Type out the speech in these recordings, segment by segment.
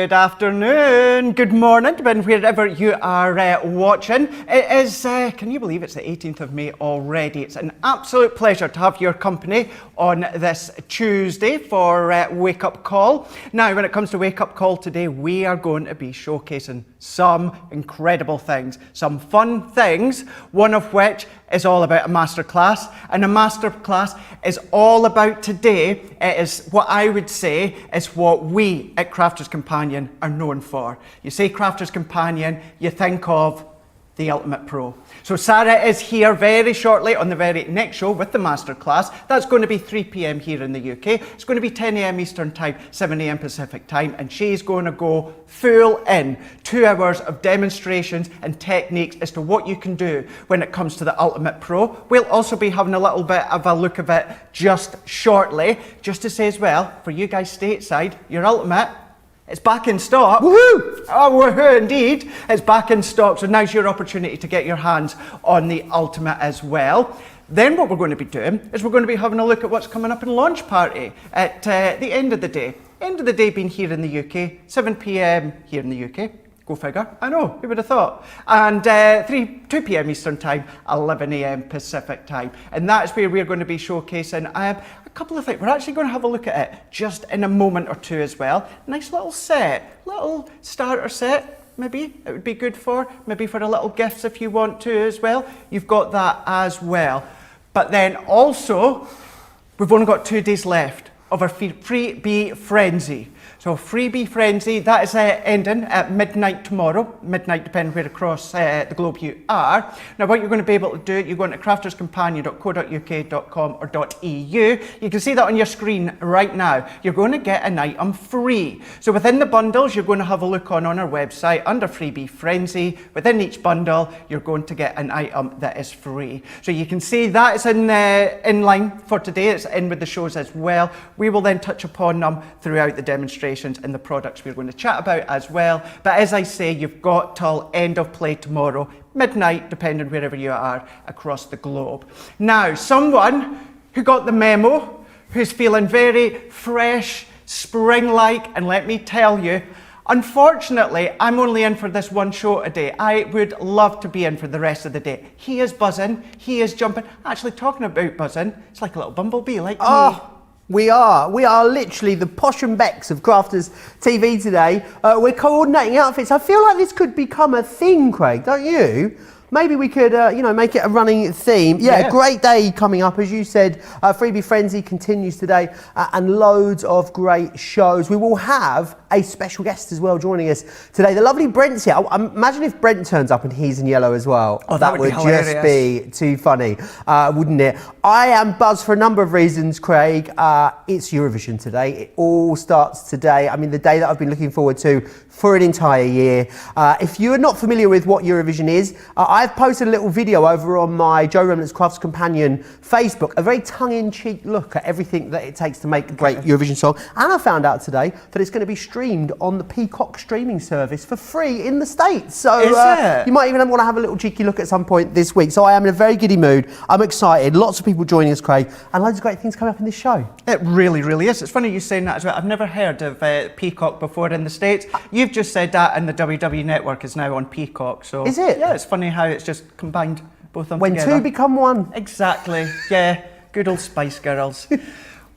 Good afternoon, good morning, depending wherever you are watching. It is, can you believe it's the 18th of May already? It's an absolute pleasure to have your company on this Tuesday for Wake Up Call. Now, when it comes to Wake Up Call today, we are going to be showcasing some incredible things, some fun things, one of which is all about a masterclass. And a masterclass is all about today. It is what I would say is what we at Crafters Companion are known for. You say Crafters Companion, you think of the Ultimate Pro. So Sarah is here very shortly on the very next show with the masterclass. That's going to be 3 p.m. here in the UK. It's going to be 10 a.m. Eastern Time, 7 a.m. Pacific Time, and she's going to go full in. 2 hours of demonstrations and techniques as to what you can do when it comes to the Ultimate Pro. We'll also be having a little bit of a look of it just shortly, just to say as well, for you guys stateside, your Ultimate, it's back in stock. Woohoo! Oh, woohoo indeed. It's back in stock, so now's your opportunity to get your hands on the Ultimate as well. Then what we're going to be doing is we're going to be having a look at what's coming up in launch party at the end of the day. End of the day being here in the UK, 7 p.m. here in the UK. Go figure. I know, who would have thought? And 2 p.m. Eastern Time, 11 a.m. Pacific Time. And that's where we're going to be showcasing a couple of things. We're actually going to have a look at it just in a moment or two as well. Nice little set, little starter set. Maybe it would be good for, maybe for a little gifts if you want to as well. You've got that as well. But then also, we've only got 2 days left of our freebie frenzy. So freebie frenzy, that is ending at midnight tomorrow, midnight depending where across the globe you are. Now what you're going to be able to do, you're going to crafterscompanion.co.uk.com or .eu. You can see that on your screen right now. You're going to get an item free. So within the bundles, you're going to have a look on our website under freebie frenzy. Within each bundle, you're going to get an item that is free. So you can see that is in line for today. It's in with the shows as well. We will then touch upon them throughout the demonstration and the products we're going to chat about as well. But as I say, you've got till end of play tomorrow, midnight, depending wherever you are across the globe. Now, someone who got the memo, who's feeling very fresh, spring-like, and let me tell you, unfortunately, I'm only in for this one show today. I would love to be in for the rest of the day. He is buzzing, he is jumping. Actually, talking about buzzing, it's like a little bumblebee, like me. We are literally the posh and becks of Crafters TV today. We're coordinating outfits. I feel like this could become a thing, Craig, don't you? Maybe we could, make it a running theme. Yeah, great day coming up. As you said, Freebie Frenzy continues today and loads of great shows. We will have a special guest as well joining us today. The lovely Brent's here. Imagine if Brent turns up and he's in yellow as well. Oh, that would just be too funny, wouldn't it? I am buzzed for a number of reasons, Craig. It's Eurovision today. It all starts today. I mean, the day that I've been looking forward to for an entire year. If you are not familiar with what Eurovision is, I've posted a little video over on my Joe Remblance Crafts Companion Facebook, a very tongue-in-cheek look at everything that it takes to make a great Eurovision song. And I found out today that it's going to be streamed on the Peacock streaming service for free in the States. So you might even want to have a little cheeky look at some point this week. So I am in a very giddy mood. I'm excited. Lots of people joining us, Craig, and loads of great things coming up in this show. It really, really is. It's funny you saying that as well. I've never heard of Peacock before in the States. You've just said that, and the WW Network is now on Peacock. So is it? Yeah, it's funny how it's just combined both of them when together. 2 become 1. Exactly. Yeah. Good old Spice Girls.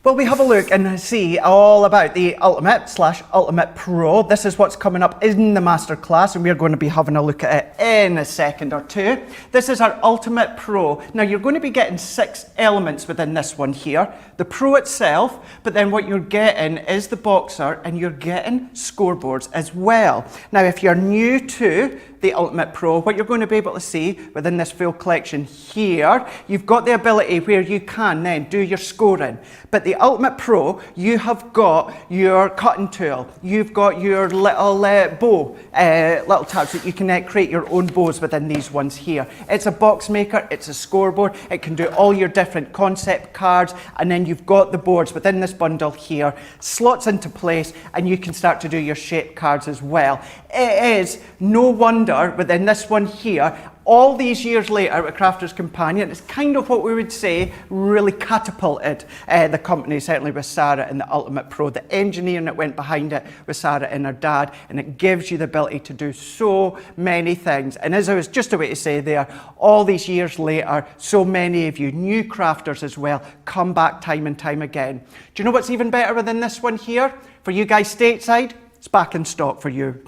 Well, we have a look and see all about the Ultimate/Ultimate Pro. This is what's coming up in the masterclass, and we're going to be having a look at it in a second or two. This is our Ultimate Pro. Now, you're going to be getting 6 elements within this one here. The Pro itself, but then what you're getting is the boxer, and you're getting scoreboards as well. Now, if you're new to the Ultimate Pro, what you're going to be able to see within this full collection here, you've got the ability where you can then do your scoring. But the Ultimate Pro, you have got your cutting tool, you've got your little bow, little tabs that you can create your own bows within these ones here. It's a box maker, it's a scoreboard, it can do all your different concept cards, and then you've got the boards within this bundle here, slots into place, and you can start to do your shape cards as well. It is no wonder within this one here, All these years later, a Crafter's Companion, it's kind of what we would say really catapulted the company, certainly with Sarah and the Ultimate Pro. The engineering that went behind it with Sarah and her dad, and it gives you the ability to do so many things. And as I was just about to say there, all these years later, so many of you, new crafters as well, come back time and time again. Do you know what's even better than this one here? For you guys stateside, it's back in stock for you. Do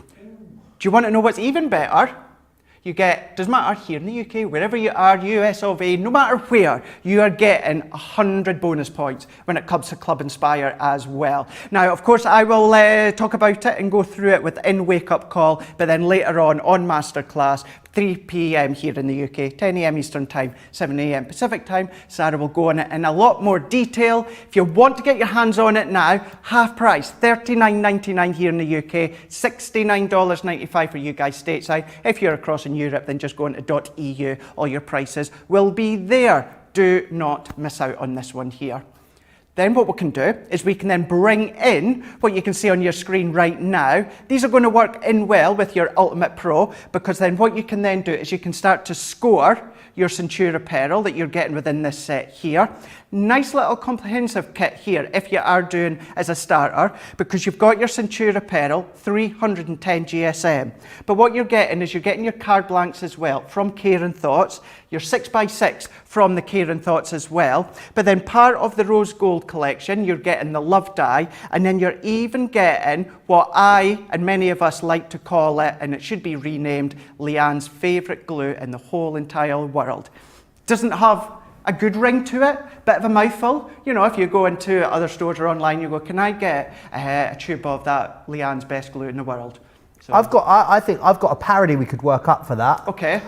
you want to know what's even better? You get, doesn't matter here in the UK, wherever you are, US of A, no matter where, you are getting 100 bonus points when it comes to Club Inspire as well. Now, of course, I will talk about it and go through it within Wake Up Call, but then later on Masterclass, 3 p.m. here in the UK, 10 a.m. Eastern Time, 7 a.m. Pacific Time. Sarah will go on it in a lot more detail. If you want to get your hands on it now, half price, $39.99 here in the UK, $69.95 for you guys stateside. If you're across in Europe, then just go into .eu. All your prices will be there. Do not miss out on this one here. Then what we can do is we can then bring in what you can see on your screen right now. These are going to work in well with your Ultimate Pro, because then what you can then do is you can start to score your Centura apparel that you're getting within this set here. Nice little comprehensive kit here if you are doing as a starter, because you've got your Centura apparel, 310 GSM. But what you're getting is you're getting your card blanks as well from Care and Thoughts, your 6x6 from the Care and Thoughts as well. But then part of the Rose Gold collection, you're getting the Love Die, and then you're even getting what I and many of us like to call it, and it should be renamed, Leanne's favourite glue in the whole entire world. Doesn't have a good ring to it, bit of a mouthful. You know, if you go into other stores or online, you go, can I get a tube of that Leanne's best glue in the world? So, I think I've got a parody we could work up for that. Okay.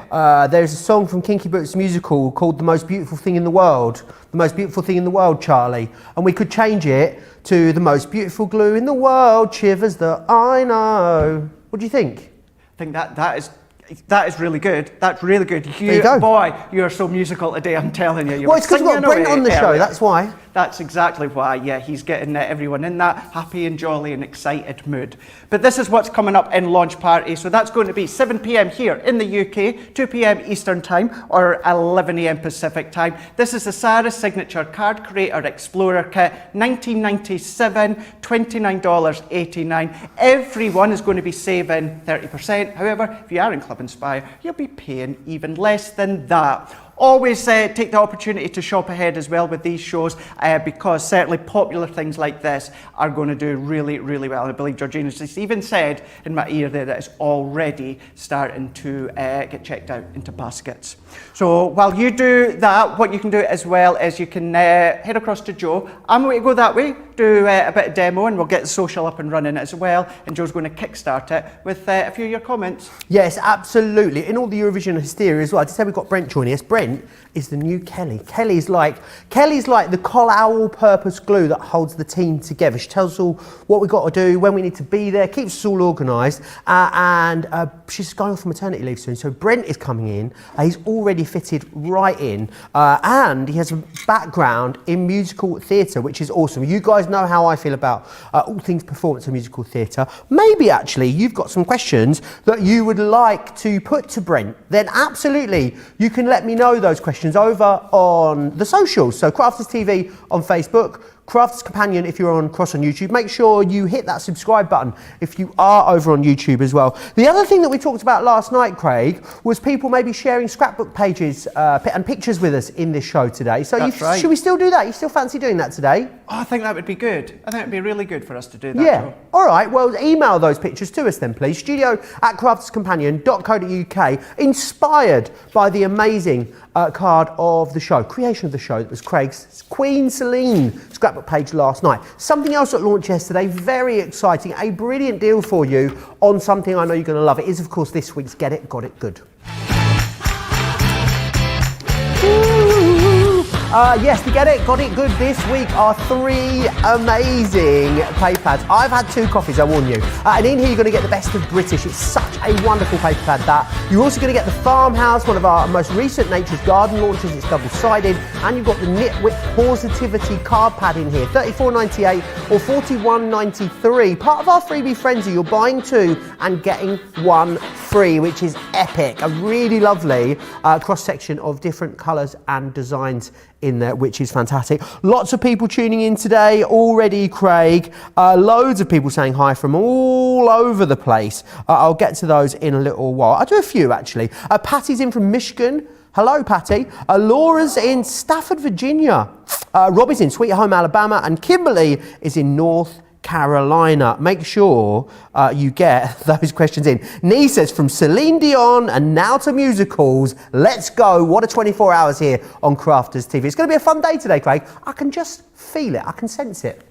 There's a song from Kinky Boots musical called The Most Beautiful Thing in the World. The Most Beautiful Thing in the World, Charlie. And we could change it to The Most Beautiful Glue in the World, shivers that I know. What do you think? I think that is really good. That's really good. There you go. Boy, you're so musical today, I'm telling you. Well, it's because we've got Brent on the show, that's why. That's exactly why, yeah, he's getting everyone in that happy and jolly and excited mood. But this is what's coming up in Launch Party. So that's going to be 7 p.m. here in the UK, 2 p.m. Eastern Time, or 11 a.m. Pacific Time. This is the Sarah Signature Card Creator Explorer Kit, $19.97, $29.89. Everyone is going to be saving 30%. However, if you are in Club Inspire, you'll be paying even less than that. Always take the opportunity to shop ahead as well with these shows, because certainly popular things like this are going to do really, really well. I believe Georgina's just even said in my ear there that it's already starting to get checked out into baskets. So while you do that, what you can do as well is you can head across to Joe. I'm going to go that way, do a bit of demo, and we'll get the social up and running as well. And Joe's going to kickstart it with a few of your comments. Yes, absolutely. In all the Eurovision hysteria as well, I just said we've got Brent joining us. Brent is the new Kelly. Kelly's like the all-purpose glue that holds the team together. She tells us all what we've got to do, when we need to be there, keeps us all organised, and she's going off on maternity leave soon. So Brent is coming in. He's already fitted right in, and he has a background in musical theatre, which is awesome. You guys know how I feel about all things performance and musical theatre. Maybe actually you've got some questions that you would like to put to Brent. Then absolutely, you can let me know those questions over on the socials. So Crafters TV on Facebook, Crafters Companion if you're on YouTube. Make sure you hit that subscribe button if you are over on YouTube as well. The other thing that we talked about last night, Craig, was people maybe sharing scrapbook pages and pictures with us in this show today. So right. Should we still do that? You still fancy doing that today? Oh, I think that would be good. I think it would be really good for us to do that. Yeah. Joe. All right. Well, email those pictures to us then, please. studio@crafterscompanion.co.uk. Inspired by the amazing card of the show, creation of the show that was Craig's Queen Celine scrapbook page last night. Something else at launch yesterday, very exciting, a brilliant deal for you on something I know you're going to love. It is, of course, this week's Get It, Got It Good. Yes, the Get It, Got It Good this week are 3 amazing paper pads. I've had 2 coffees, I warn you. And in here you're going to get the best of British. It's such a wonderful paper pad that. You're also going to get the Farmhouse, one of our most recent Nature's Garden launches. It's double-sided. And you've got the Knitwit Positivity card pad in here, $34.98 or $41.93. Part of our freebie frenzy, you're buying 2 and getting 1 free, which is epic. A really lovely cross-section of different colours and designs in there, which is fantastic. Lots of people tuning in today already, Craig. Loads of people saying hi from all over the place. I'll get to those in a little while. I'll do a few, actually. Patty's in from Michigan. Hello, Patty. Laura's in Stafford, Virginia. Robbie's in Sweet Home, Alabama. And Kimberly is in North Carolina. Make sure you get those questions in. Nisa's from Celine Dion and now to musicals. Let's go. What a 24 hours here on Crafters TV. It's going to be a fun day today, Craig. I can just feel it. I can sense it.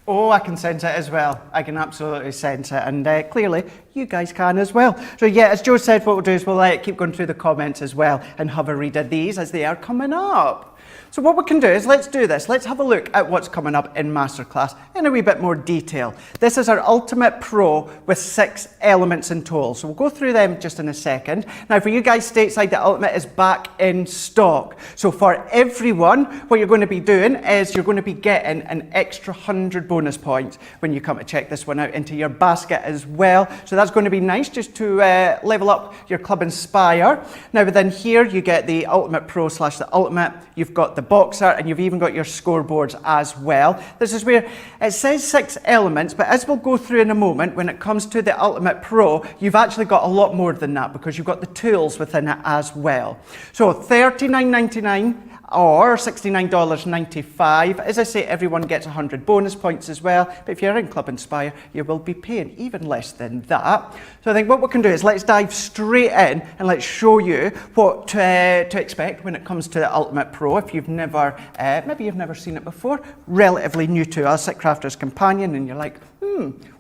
Oh, I can sense it as well. I can absolutely sense it, and clearly you guys can as well. So yeah, as Joe said, what we'll do is we'll keep going through the comments as well and have a read of these as they are coming up. So what we can do is let's do this. Let's have a look at what's coming up in Masterclass in a wee bit more detail. This is our Ultimate Pro with 6 elements in total. So we'll go through them just in a second. Now for you guys stateside, the Ultimate is back in stock. So for everyone, what you're going to be doing is you're going to be getting an extra 100 bonus points when you come to check this one out into your basket as well. So that's going to be nice just to level up your Club Inspire. Now within here, you get the Ultimate Pro / the Ultimate. You've got the boxer, and you've even got your scoreboards as well. This is where it says 6 elements, but as we'll go through in a moment, when it comes to the Ultimate Pro, you've actually got a lot more than that because you've got the tools within it as well. So $39.99 or $69.95. As I say, everyone gets 100 bonus points as well, but if you're in Club Inspire, you will be paying even less than that. So I think what we can do is let's dive straight in and let's show you what to expect when it comes to the Ultimate Pro. If you've never, maybe you've never seen it before, relatively new to us at Crafters Companion, and you're like,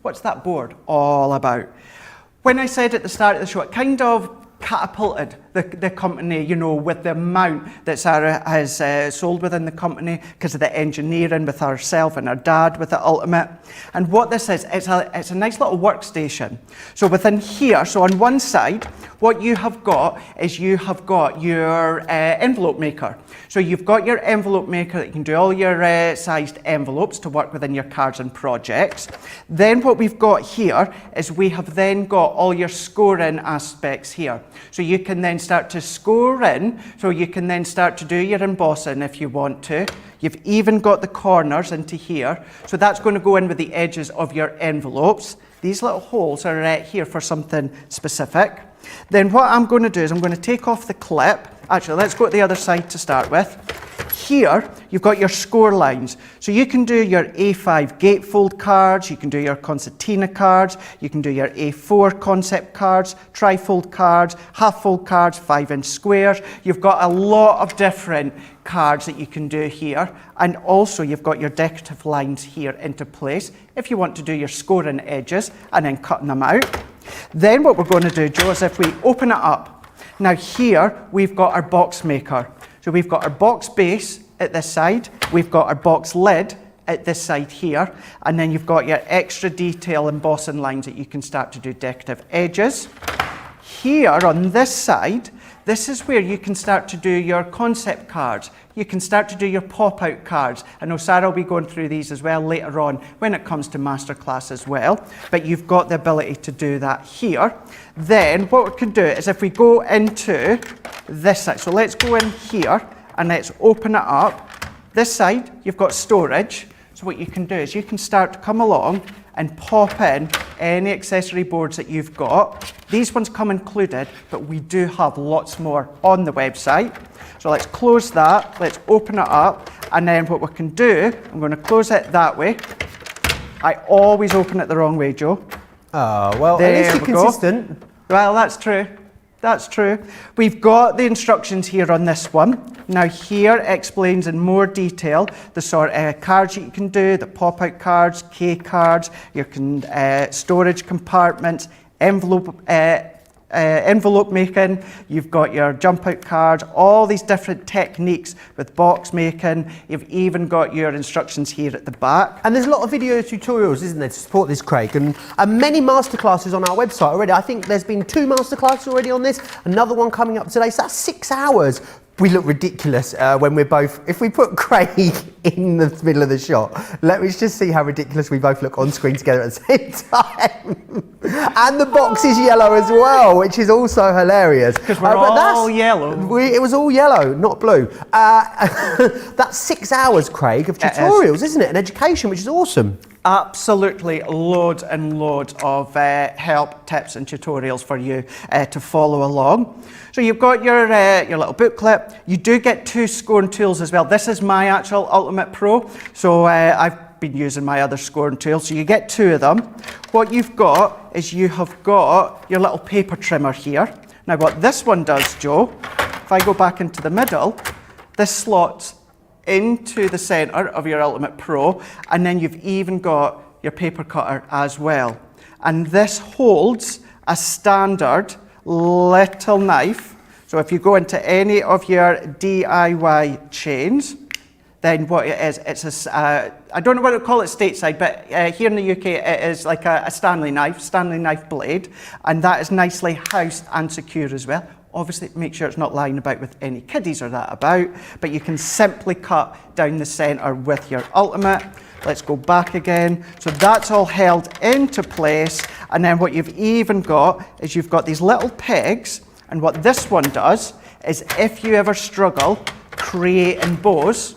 what's that board all about? When I said at the start of the show, it kind of catapulted the company, you know, with the amount that Sarah has sold within the company because of the engineering with herself and her dad with the Ultimate. And what this is, it's a nice little workstation. So within here, so on one side, what you have got is you have got your envelope maker. So you've got your envelope maker that you can do all your sized envelopes to work within your cards and projects. Then what we've got here is we have then got all your scoring aspects here. So you can then start to score in, so you can then start to do your embossing if you want to. You've even got the corners into here, so that's going to go in with the edges of your envelopes. These little holes are right here for something specific. Then what I'm going to do is I'm going to take off the clip. Actually, let's go to the other side to start with. Here, you've got your score lines. So you can do your A5 gatefold cards, you can do your concertina cards, you can do your A4 concept cards, trifold cards, half-fold cards, 5-inch squares. You've got a lot of different cards that you can do here. And also you've got your decorative lines here into place if you want to do your scoring edges and then cutting them out. Then what we're going to do, Joe, is if we open it up. Now here, we've got our box maker. So we've got our box base at this side, we've got our box lid at this side here, and then you've got your extra detail embossing lines that you can start to do decorative edges. Here on this side, this is where you can start to do your concept cards. You can start to do your pop-out cards. I know Sarah will be going through these as well later on when it comes to Masterclass as well, but you've got the ability to do that here. Then what we can do is if we go into this side, so let's go in here and let's open it up. This side, you've got storage. So what you can do is you can start to come along and pop in any accessory boards that you've got. These ones come included, but we do have lots more on the website. So let's close that, let's open it up, and then what we can do, I'm going to close it that way. I always open it the wrong way, Joe. Oh, well, there at least you're consistent. Well, that's true. That's true. We've got the instructions here on this one. Now here it explains in more detail the sort of cards you can do, the pop-out cards, K cards, your storage compartments, envelope making, you've got your jump out cards, all these different techniques with box making. You've even got your instructions here at the back. And there's a lot of video tutorials, isn't there, to support this, Craig, and many masterclasses on our website already. I think there's been 2 masterclasses already on this, another one coming up today, so that's 6 hours we look ridiculous when we're both, if we put Craig in the middle of the shot, let me just see how ridiculous we both look on screen together at the same time. And the box is yellow as well, which is also hilarious. Because we're all yellow. It was all yellow, not blue. That's 6 hours, Craig, of tutorials, isn't it? And education, which is awesome. Absolutely loads and loads of help, tips and tutorials for you to follow along. So you've got your little booklet. You do get 2 scoring tools as well. This is my actual Ultimate Pro, so I've been using my other scoring tools, so you get 2 of them. What you've got is you have got your little paper trimmer here. Now what this one does, Joe, if I go back into the middle, this slots into the centre of your Ultimate Pro, and then you've even got your paper cutter as well. And this holds a standard little knife. So if you go into any of your DIY chains, then what it is, it's a, I don't know what to call it stateside, but here in the UK it is like a Stanley knife blade, and that is nicely housed and secure as well. Obviously, make sure it's not lying about with any kiddies or that about, but you can simply cut down the centre with your Ultimate. Let's go back again. So that's all held into place. And then what you've even got is you've got these little pegs. And what this one does is if you ever struggle creating bows,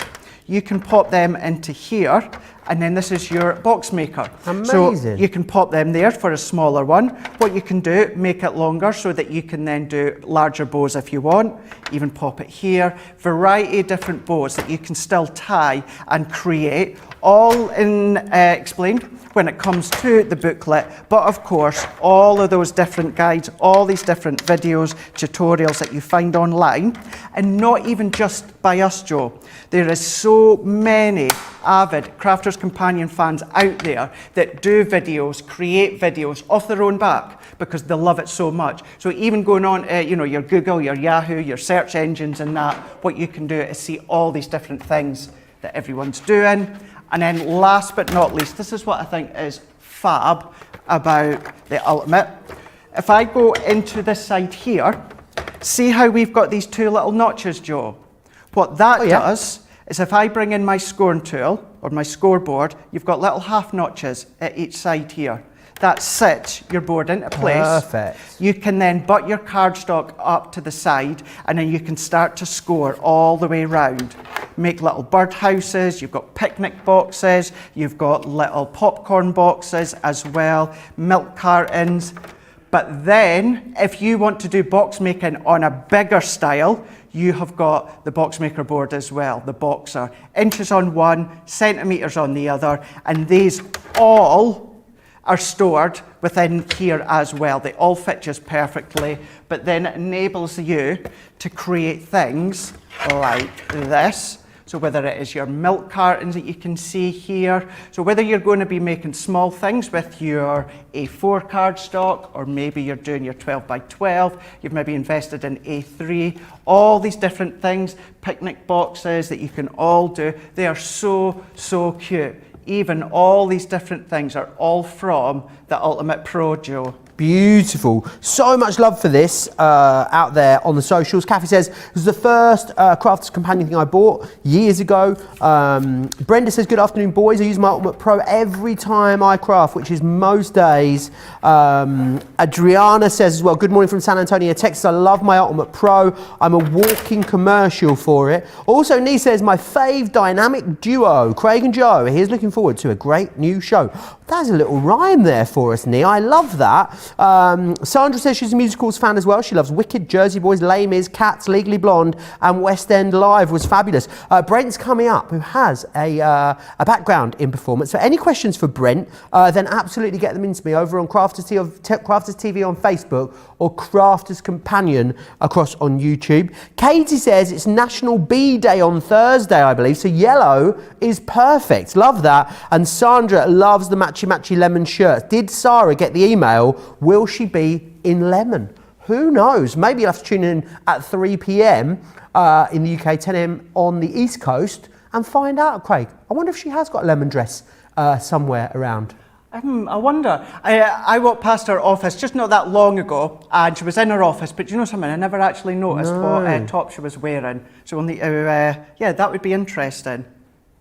you can pop them into here. And then this is your box maker. Amazing. So you can pop them there for a smaller one. What you can do, make it longer so that you can then do larger bows if you want. Even pop it here. Variety of different bows that you can still tie and create, all explained when it comes to the booklet. But of course, all of those different guides, all these different videos, tutorials that you find online, and not even just by us, Joe. There is so many avid Crafters Companion fans out there that do videos, create videos off their own back because they love it so much. So even going on, your Google, your Yahoo, your search engines and that, what you can do is see all these different things that everyone's doing. And then last but not least, this is what I think is fab about the Ultimate. If I go into this side here, see how we've got these 2 little notches, Joe? What that does is if I bring in my scoring tool or my scoreboard, you've got little half notches at each side here. That sets your board into place. Perfect. You can then butt your cardstock up to the side and then you can start to score all the way round. Make little bird houses, you've got picnic boxes, you've got little popcorn boxes as well, milk cartons. But then, if you want to do box making on a bigger style, you have got the box maker board as well, the boxer. Inches on one, centimetres on the other, and these all are stored within here as well. They all fit just perfectly, but then it enables you to create things like this. So whether it is your milk cartons that you can see here, so whether you're going to be making small things with your A4 cardstock, or maybe you're doing your 12 by 12, you've maybe invested in A3, all these different things, picnic boxes that you can all do, they are so, so cute. Even all these different things are all from the Ultimate Pro, Joe. Beautiful. So much love for this out there on the socials. Kathy says, it was the first Crafters Companion thing I bought years ago. Brenda says, good afternoon, boys. I use my Ultimate Pro every time I craft, which is most days. Adriana says as well, good morning from San Antonio, Texas. I love my Ultimate Pro. I'm a walking commercial for it. Also, Nee says, my fave dynamic duo, Craig and Joe. Here's looking forward to a great new show. There's a little rhyme there for us, Nee. I love that. Sandra says she's a musicals fan as well. She loves Wicked, Jersey Boys, Les Mis, Cats, Legally Blonde, and West End Live was fabulous. Brent's coming up, who has a background in performance. So any questions for Brent, then absolutely get them into me over on Crafters TV on Facebook or Crafters Companion across on YouTube. Katie says it's National Bee Day on Thursday, I believe, so yellow is perfect. Love that. And Sandra loves the matchy lemon shirts. Did Sarah get the email? Will she be in lemon? Who knows? Maybe you'll have to tune in at 3 p.m. In the UK, 10 a.m. on the East Coast and find out, Craig. I wonder if she has got a lemon dress somewhere around. I wonder. I walked past her office just not that long ago, and she was in her office, but you know something, I never actually noticed what top she was wearing. So we'll need to, yeah, that would be interesting.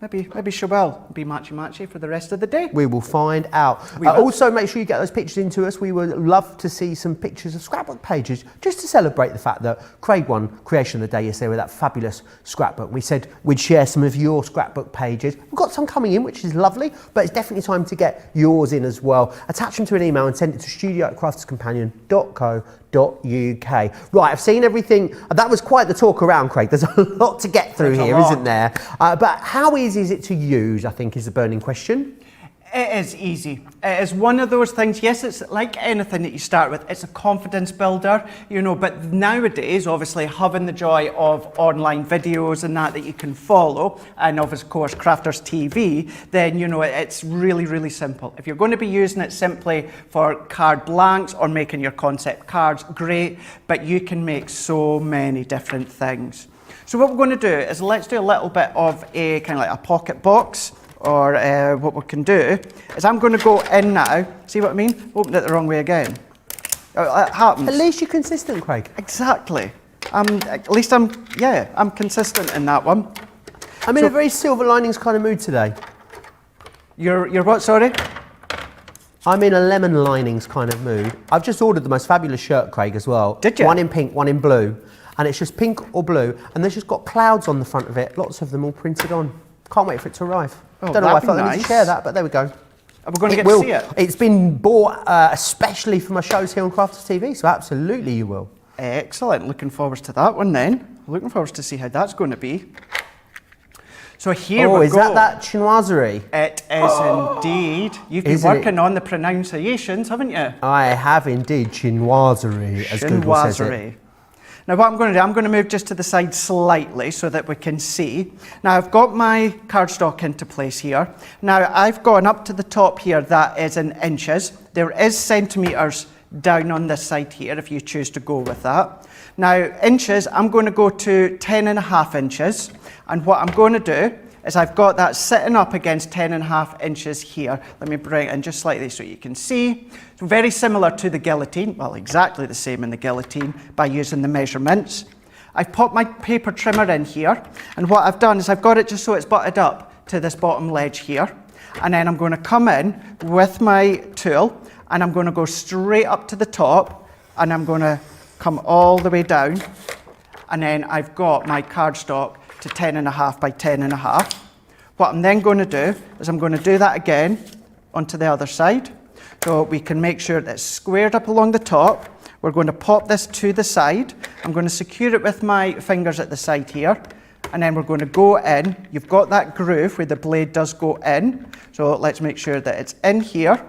Maybe she will be matchy-matchy for the rest of the day. We will find out. Also, make sure you get those pictures into us. We would love to see some pictures of scrapbook pages, just to celebrate the fact that Craig won Creation of the Day yesterday with that fabulous scrapbook. We said we'd share some of your scrapbook pages. We've got some coming in, which is lovely, but it's definitely time to get yours in as well. Attach them to an email and send it to studio@crafterscompanion.co.uk. Right, I've seen everything. That was quite the talk around, Craig. There's a lot to get through here, isn't there? But how easy is it to use, I think, is the burning question. It is easy. It is one of those things, yes, it's like anything that you start with, it's a confidence builder, you know, but nowadays, obviously, having the joy of online videos and that you can follow, and of course, Crafters TV, then, you know, it's really, really simple. If you're going to be using it simply for card blanks or making your concept cards, great, but you can make so many different things. So what we're going to do is let's do a little bit of a kind of like a pocket box, or what we can do is I'm going to go in now. See what I mean? Opened it the wrong way again. It happens. At least you're consistent, Craig. Exactly. At least I'm consistent in that one. I'm in a very silver linings kind of mood today. You're what, sorry? I'm in a lemon linings kind of mood. I've just ordered the most fabulous shirt, Craig, as well. Did you? One in pink, one in blue. And it's just pink or blue, and there's just got clouds on the front of it, lots of them all printed on. Can't wait for it to arrive. Oh, don't know why I felt nice. I need to share that, but there we go. Are we going to get to see it? It's been bought especially for my shows here on Crafters TV, so absolutely you will. Excellent. Looking forward to that one then. Looking forward to see how that's going to be. So here we go. Oh, is that chinoiserie? It is indeed. You've been working on the pronunciations, haven't you? I have indeed. Chinoiserie, as Google says it. Now what I'm going to do, I'm going to move just to the side slightly so that we can see. Now I've got my cardstock into place here. Now I've gone up to the top here, that is in inches. There is centimetres down on this side here if you choose to go with that. Now inches, I'm going to go to 10.5 inches. And what I'm going to do is I've got that sitting up against 10.5 inches here. Let me bring it in just slightly so you can see. So very similar to the guillotine, well, exactly the same in the guillotine by using the measurements. I've popped my paper trimmer in here, and what I've done is I've got it just so it's butted up to this bottom ledge here. And then I'm going to come in with my tool, and I'm going to go straight up to the top, and I'm going to come all the way down. And then I've got my cardstock to 10.5 by 10.5. What I'm then going to do is I'm going to do that again onto the other side. So we can make sure that it's squared up along the top. We're going to pop this to the side. I'm going to secure it with my fingers at the side here. And then we're going to go in. You've got that groove where the blade does go in. So let's make sure that it's in here.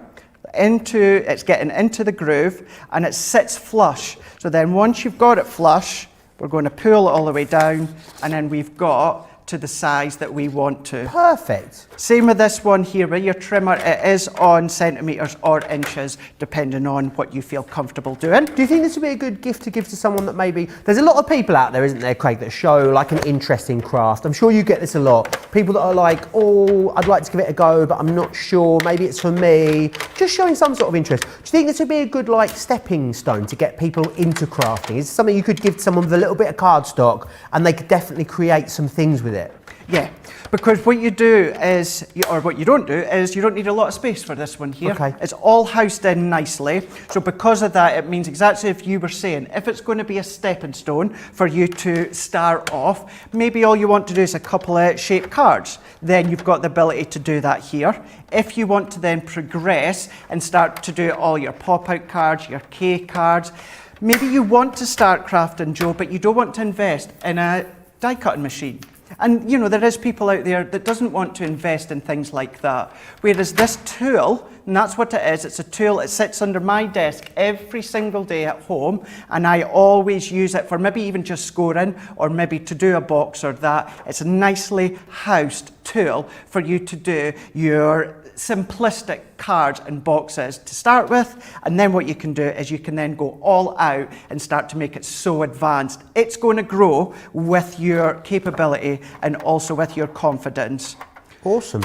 It's getting into the groove, and it sits flush. So then once you've got it flush, we're going to pull it all the way down, and then we've got to the size that we want to. Perfect. Same with this one here, with your trimmer, it is on centimetres or inches, depending on what you feel comfortable doing. Do you think this would be a good gift to give to someone that maybe... There's a lot of people out there, isn't there, Craig, that show like an interesting craft. I'm sure you get this a lot. People that are like, oh, I'd like to give it a go, but I'm not sure, maybe it's for me. Just showing some sort of interest. Do you think this would be a good like stepping stone to get people into crafting? Is it something you could give to someone with a little bit of cardstock and they could definitely create some things with it? Yeah, because what you do is, or what you don't do, is you don't need a lot of space for this one here. Okay. It's all housed in nicely. So because of that, it means exactly if you were saying, if it's going to be a stepping stone for you to start off, maybe all you want to do is a couple of shaped cards. Then you've got the ability to do that here. If you want to then progress and start to do all your pop-out cards, your K cards, maybe you want to start crafting, Joe, but you don't want to invest in a die cutting machine. And you know, there is people out there that doesn't want to invest in things like that. Whereas this tool, and that's what it is, it's a tool, it sits under my desk every single day at home, and I always use it for maybe even just scoring, or maybe to do a box or that. It's a nicely housed tool for you to do your simplistic cards and boxes to start with, and then what you can do is you can then go all out and start to make it so advanced. It's going to grow with your capability and also with your confidence. Awesome.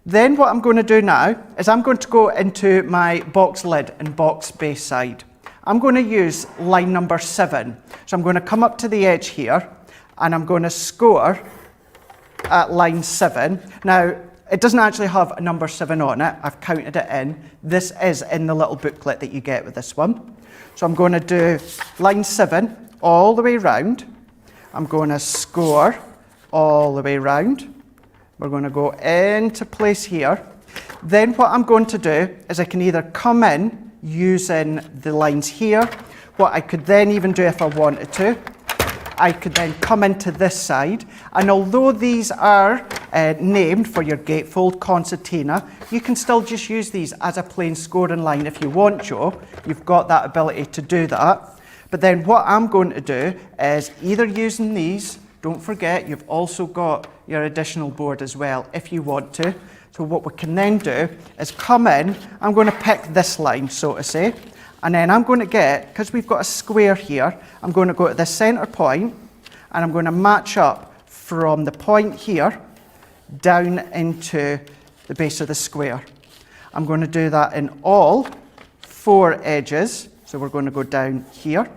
Then what I'm going to do now is I'm going to go into my box lid and box base side. I'm going to use line number 7. So I'm going to come up to the edge here and I'm going to score at line 7. Now, it doesn't actually have a number 7 on it. I've counted it in. This is in the little booklet that you get with this one. So I'm going to do line 7 all the way round. I'm going to score all the way round. We're going to go into place here. Then what I'm going to do is I can either come in using the lines here. What I could then even do if I wanted to, I could then come into this side. And although these are named for your gatefold concertina, you can still just use these as a plain scoring line if you want, Joe. You've got that ability to do that. But then what I'm going to do is either using these, don't forget you've also got your additional board as well if you want to. So what we can then do is come in, I'm going to pick this line, so to say, and then I'm going to get, because we've got a square here, I'm going to go to the centre point and I'm going to match up from the point here down into the base of the square. I'm going to do that in all 4 edges. So we're going to go down here.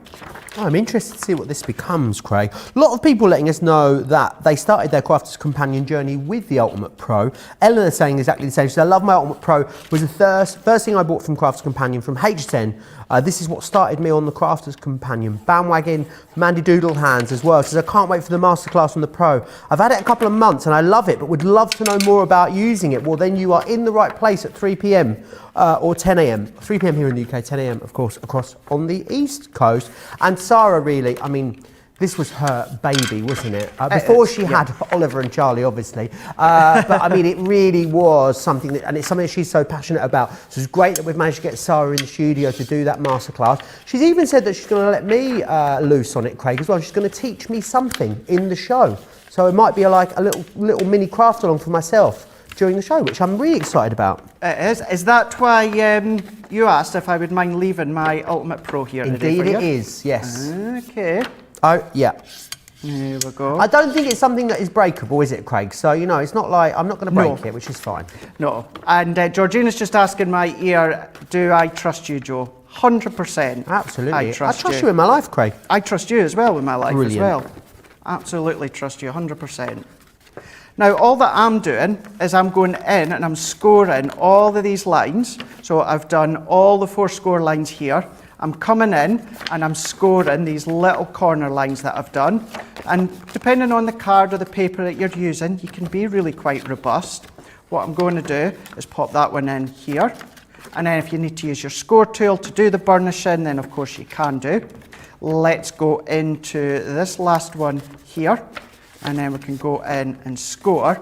I'm interested to see what this becomes, Craig. A lot of people letting us know that they started their Crafter's Companion journey with the Ultimate Pro. Eleanor saying exactly the same. She said, I love my Ultimate Pro. It was the first thing I bought from Crafter's Companion from H10. This is what started me on the Crafter's Companion bandwagon. Mandy Doodle Hands as well. She says, I can't wait for the masterclass on the Pro. I've had it a couple of months and I love it, but would love to know more about using it. Well, then you are in the right place at 3 p.m. Or 10 a.m. 3 p.m. here in the UK, 10 a.m. of course across on the East Coast. And Sarah really, I mean, this was her baby, wasn't it? Before she had Oliver and Charlie, obviously. But I mean, it really was something that, and it's something that she's so passionate about. So it's great that we've managed to get Sarah in the studio to do that masterclass. She's even said that she's going to let me loose on it, Craig, as well. She's going to teach me something in the show. So it might be like a little mini craft along for myself during the show, which I'm really excited about. It is. Is that why you asked if I would mind leaving my Ultimate Pro here today for you? Indeed it is, yes. Okay. Oh, yeah. Here we go. I don't think it's something that is breakable, is it, Craig? So, you know, it's not like, I'm not going to break it, which is fine. No. And Georgina's just asking my ear, do I trust you, Joe? 100%. Absolutely. I trust you in my life, Craig. I trust you as well with my life Brilliant. as well. Absolutely trust you, 100%. Now, all that I'm doing is I'm going in and I'm scoring all of these lines. So I've done all the 4 score lines here. I'm coming in and I'm scoring these little corner lines that I've done. And depending on the card or the paper that you're using, you can be really quite robust. What I'm going to do is pop that one in here. And then if you need to use your score tool to do the burnishing, then of course you can do. Let's go into this last one here. And then we can go in and score.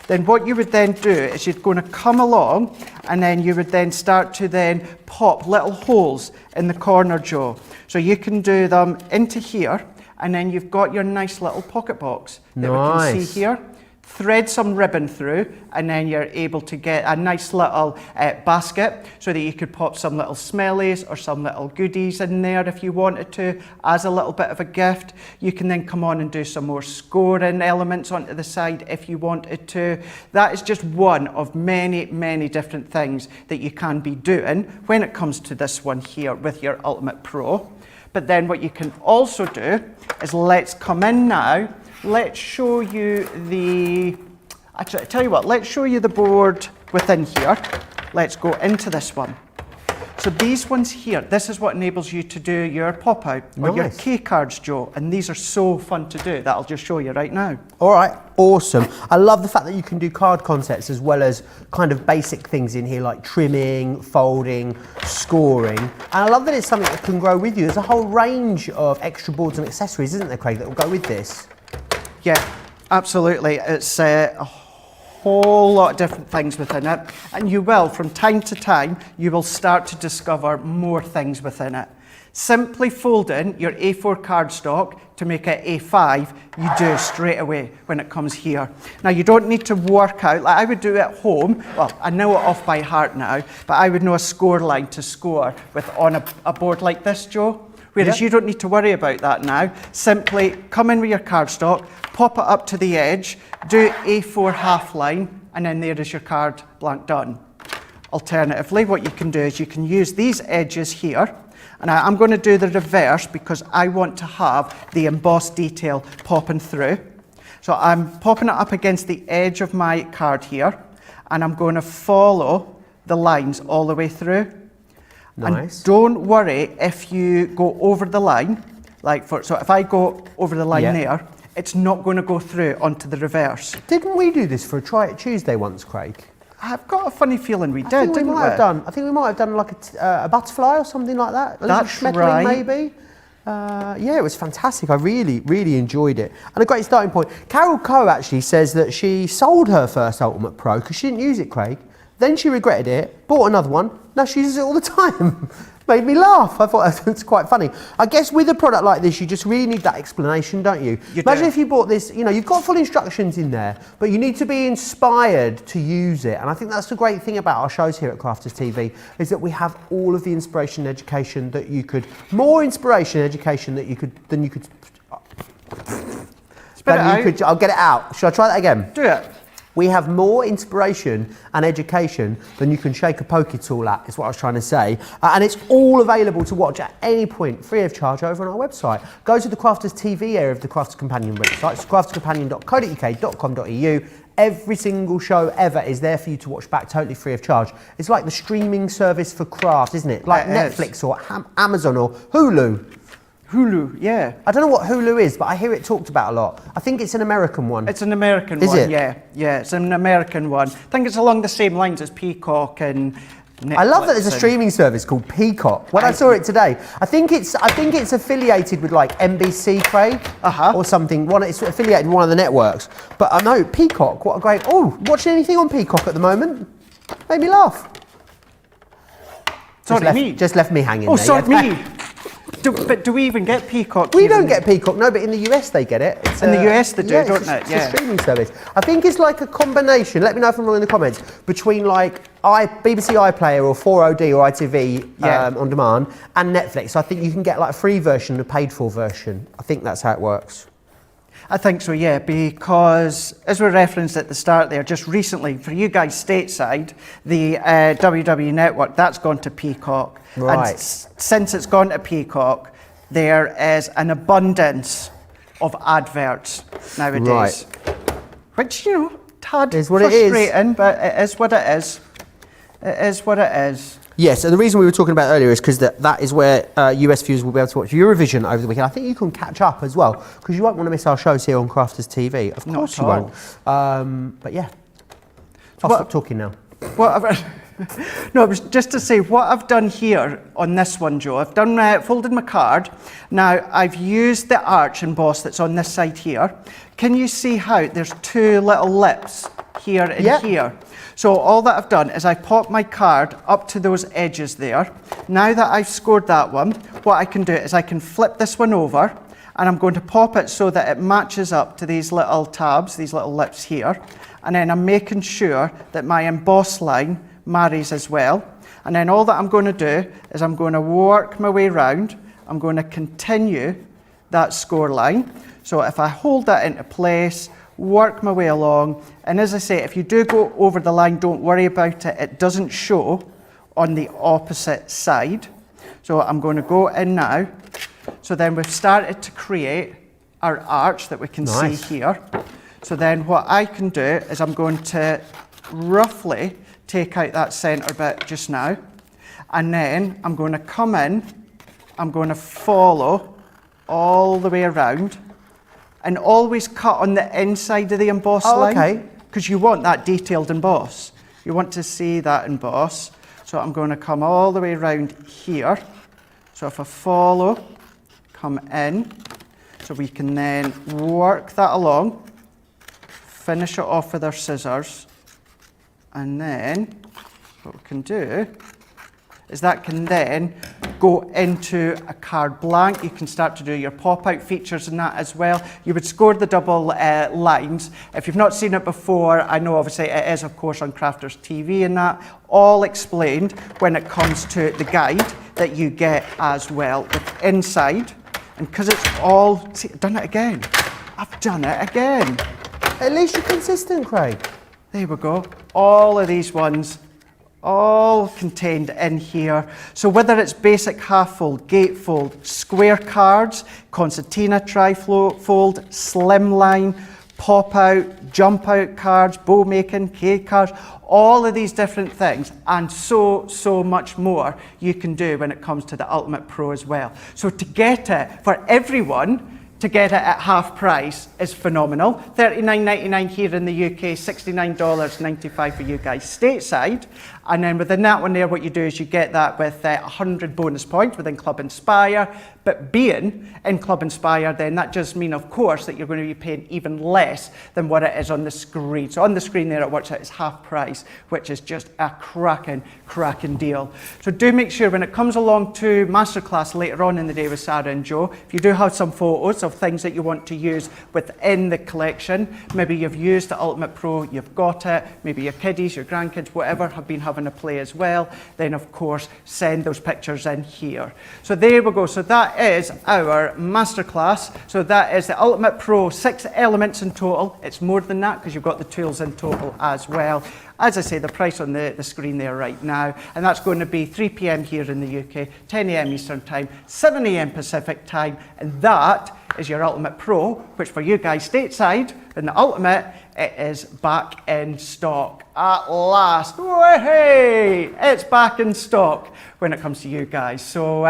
Then what you would then do is you're going to come along and then you would then start to then pop little holes in the corner, Joe. So you can do them into here and then you've got your nice little pocket box that we can see here. Thread some ribbon through and then you're able to get a nice little basket so that you could pop some little smellies or some little goodies in there if you wanted to as a little bit of a gift. You can then come on and do some more scoring elements onto the side if you wanted to. That is just one of many, many different things that you can be doing when it comes to this one here with your Ultimate Pro. But then what you can also do is let's come in now. Let's show you the, actually, I tell you what, let's show you the board within here. Let's go into this one. So these ones here, this is what enables you to do your pop-out or your key cards, Joe. And these are so fun to do that I'll just show you right now. All right, awesome. I love the fact that you can do card concepts as well as kind of basic things in here like trimming, folding, scoring. And I love that it's something that can grow with you. There's a whole range of extra boards and accessories, isn't there, Craig, that will go with this? Yeah, absolutely. It's a whole lot of different things within it. And you will, from time to time, you will start to discover more things within it. Simply folding your A4 cardstock to make it A5, you do straight away when it comes here. Now, you don't need to work out, like I would do at home, well, I know it off by heart now, but I would know a score line to score with on a board like this, Joe. Whereas you don't need to worry about that now. Simply come in with your cardstock, pop it up to the edge, do A4 half line, and then there is your card blank done. Alternatively, what you can do is you can use these edges here, and I'm going to do the reverse because I want to have the embossed detail popping through. So I'm popping it up against the edge of my card here, and I'm going to follow the lines all the way through. Nice. And don't worry if you go over the line, so if I go over the line there, it's not going to go through onto the reverse. Didn't we do this for a Try It Tuesday once, Craig? I've got a funny feeling we did, didn't we? I think we might have done like a butterfly or something like that. That's right. Maybe. right. Yeah, it was fantastic. I really, really enjoyed it. And a great starting point. Carol Coe actually says that she sold her first Ultimate Pro because she didn't use it, Craig. Then she regretted it, bought another one. Now she uses it all the time. Made me laugh. I thought it's quite funny. I guess with a product like this, you just really need that explanation, don't you? Imagine if you bought this, you've got full instructions in there, but you need to be inspired to use it. And I think that's the great thing about our shows here at Crafters TV, is that we have all of the inspiration and education that you could, more inspiration and education that you could, than you could. I'll get it out. Should I try that again? Do it. We have more inspiration and education than you can shake a pokey tool at, is what I was trying to say. And it's all available to watch at any point, free of charge, over on our website. Go to the Crafters TV area of the Crafters Companion website. It's crafterscompanion.co.uk.com.au. Every single show ever is there for you to watch back totally free of charge. It's like the streaming service for crafts, isn't it? Like Netflix or Amazon or Hulu. Hulu, yeah. I don't know what Hulu is, but I hear it talked about a lot. I think it's an American one. It's an American one, it? Yeah, it's an American one. I think it's along the same lines as Peacock and Netflix. I love that there's a streaming service called Peacock. When I saw it today, I think it's affiliated with like NBC, Craig, or something. It's affiliated with one of the networks. But I know Peacock. What a great! Oh, watching anything on Peacock at the moment? Made me laugh. Just left me hanging. Oh, there, sorry, me. But do we even get Peacock? We don't get Peacock, no, but in the US they get it. In the US they do, don't they? It's a streaming service. I think it's like a combination, let me know if I'm wrong in the comments, between like BBC iPlayer or 4OD or ITV on demand and Netflix. So I think you can get like a free version and a paid for version. I think that's how it works. I think so, yeah, because as we referenced at the start there, just recently, for you guys stateside, the WWE Network, that's gone to Peacock. Right. And since it's gone to Peacock, there is an abundance of adverts nowadays. Right. Which, tad is what it frustrating, but it is what it is. It is what it is. Yes, and the reason we were talking about earlier is because that is where US viewers will be able to watch Eurovision over the weekend. I think you can catch up as well, because you won't want to miss our shows here on Crafters TV. Of course you won't. But yeah, I'll stop talking now. No, it was just to say what I've done here on this one, Joe. I've done folded my card. Now I've used the arch emboss that's on this side here. Can you see how there's two little lips here and here? So all that I've done is I popped my card up to those edges there. Now that I've scored that one, what I can do is I can flip this one over, and I'm going to pop it so that it matches up to these little tabs, these little lips here. And then I'm making sure that my emboss line marries as well. And then all that I'm going to do is I'm going to work my way round. I'm going to continue that score line. So if I hold that into place, work my way along, and as I say, if you do go over the line, don't worry about it. It doesn't show on the opposite side. So I'm going to go in now. So then we've started to create our arch that we can see here. So then what I can do is I'm going to roughly take out that centre bit just now, and then I'm going to come in, I'm going to follow all the way around, and always cut on the inside of the emboss line, because you want that detailed emboss. You want to see that emboss. So I'm going to come all the way around here. So if I follow, come in, so we can then work that along, finish it off with our scissors, and then what we can do is that can then go into a card blank. You can start to do your pop-out features and that as well. You would score the double lines. If you've not seen it before, I know obviously it is of course on Crafters TV and that, all explained when it comes to the guide that you get as well with inside. And because it's all, see, done it again. I've done it again. At least you're consistent, Craig. There we go. All of these ones, all contained in here. So whether it's basic half-fold, gatefold, square cards, concertina trifold, slimline, pop-out, jump-out cards, bow-making, K cards, all of these different things, and so much more you can do when it comes to the Ultimate Pro as well. So to get it, for everyone, to get it at half price is phenomenal. $39.99 here in the UK, $69.95 for you guys stateside. And then within that one there, what you do is you get that with 100 bonus points within Club Inspire. But being in Club Inspire, then that just means, of course, that you're going to be paying even less than what it is on the screen. So on the screen there, it works out as half price, which is just a cracking deal. So do make sure when it comes along to Masterclass later on in the day with Sarah and Joe, if you do have some photos of things that you want to use within the collection, maybe you've used the Ultimate Pro, you've got it, maybe your kiddies, your grandkids, whatever, have been having a play as well, then of course send those pictures in here. So there we go. So that is our Masterclass. So that is the Ultimate Pro, 6 elements in total. It's more than that because you've got the tools in total as well. As I say, the price on the screen there right now, and that's going to be 3 p.m. here in the UK, 10 a.m. Eastern Time, 7 a.m. Pacific Time, and that is your Ultimate Pro, which for you guys stateside, in the Ultimate, it is back in stock at last. Hey, it's back in stock when it comes to you guys. So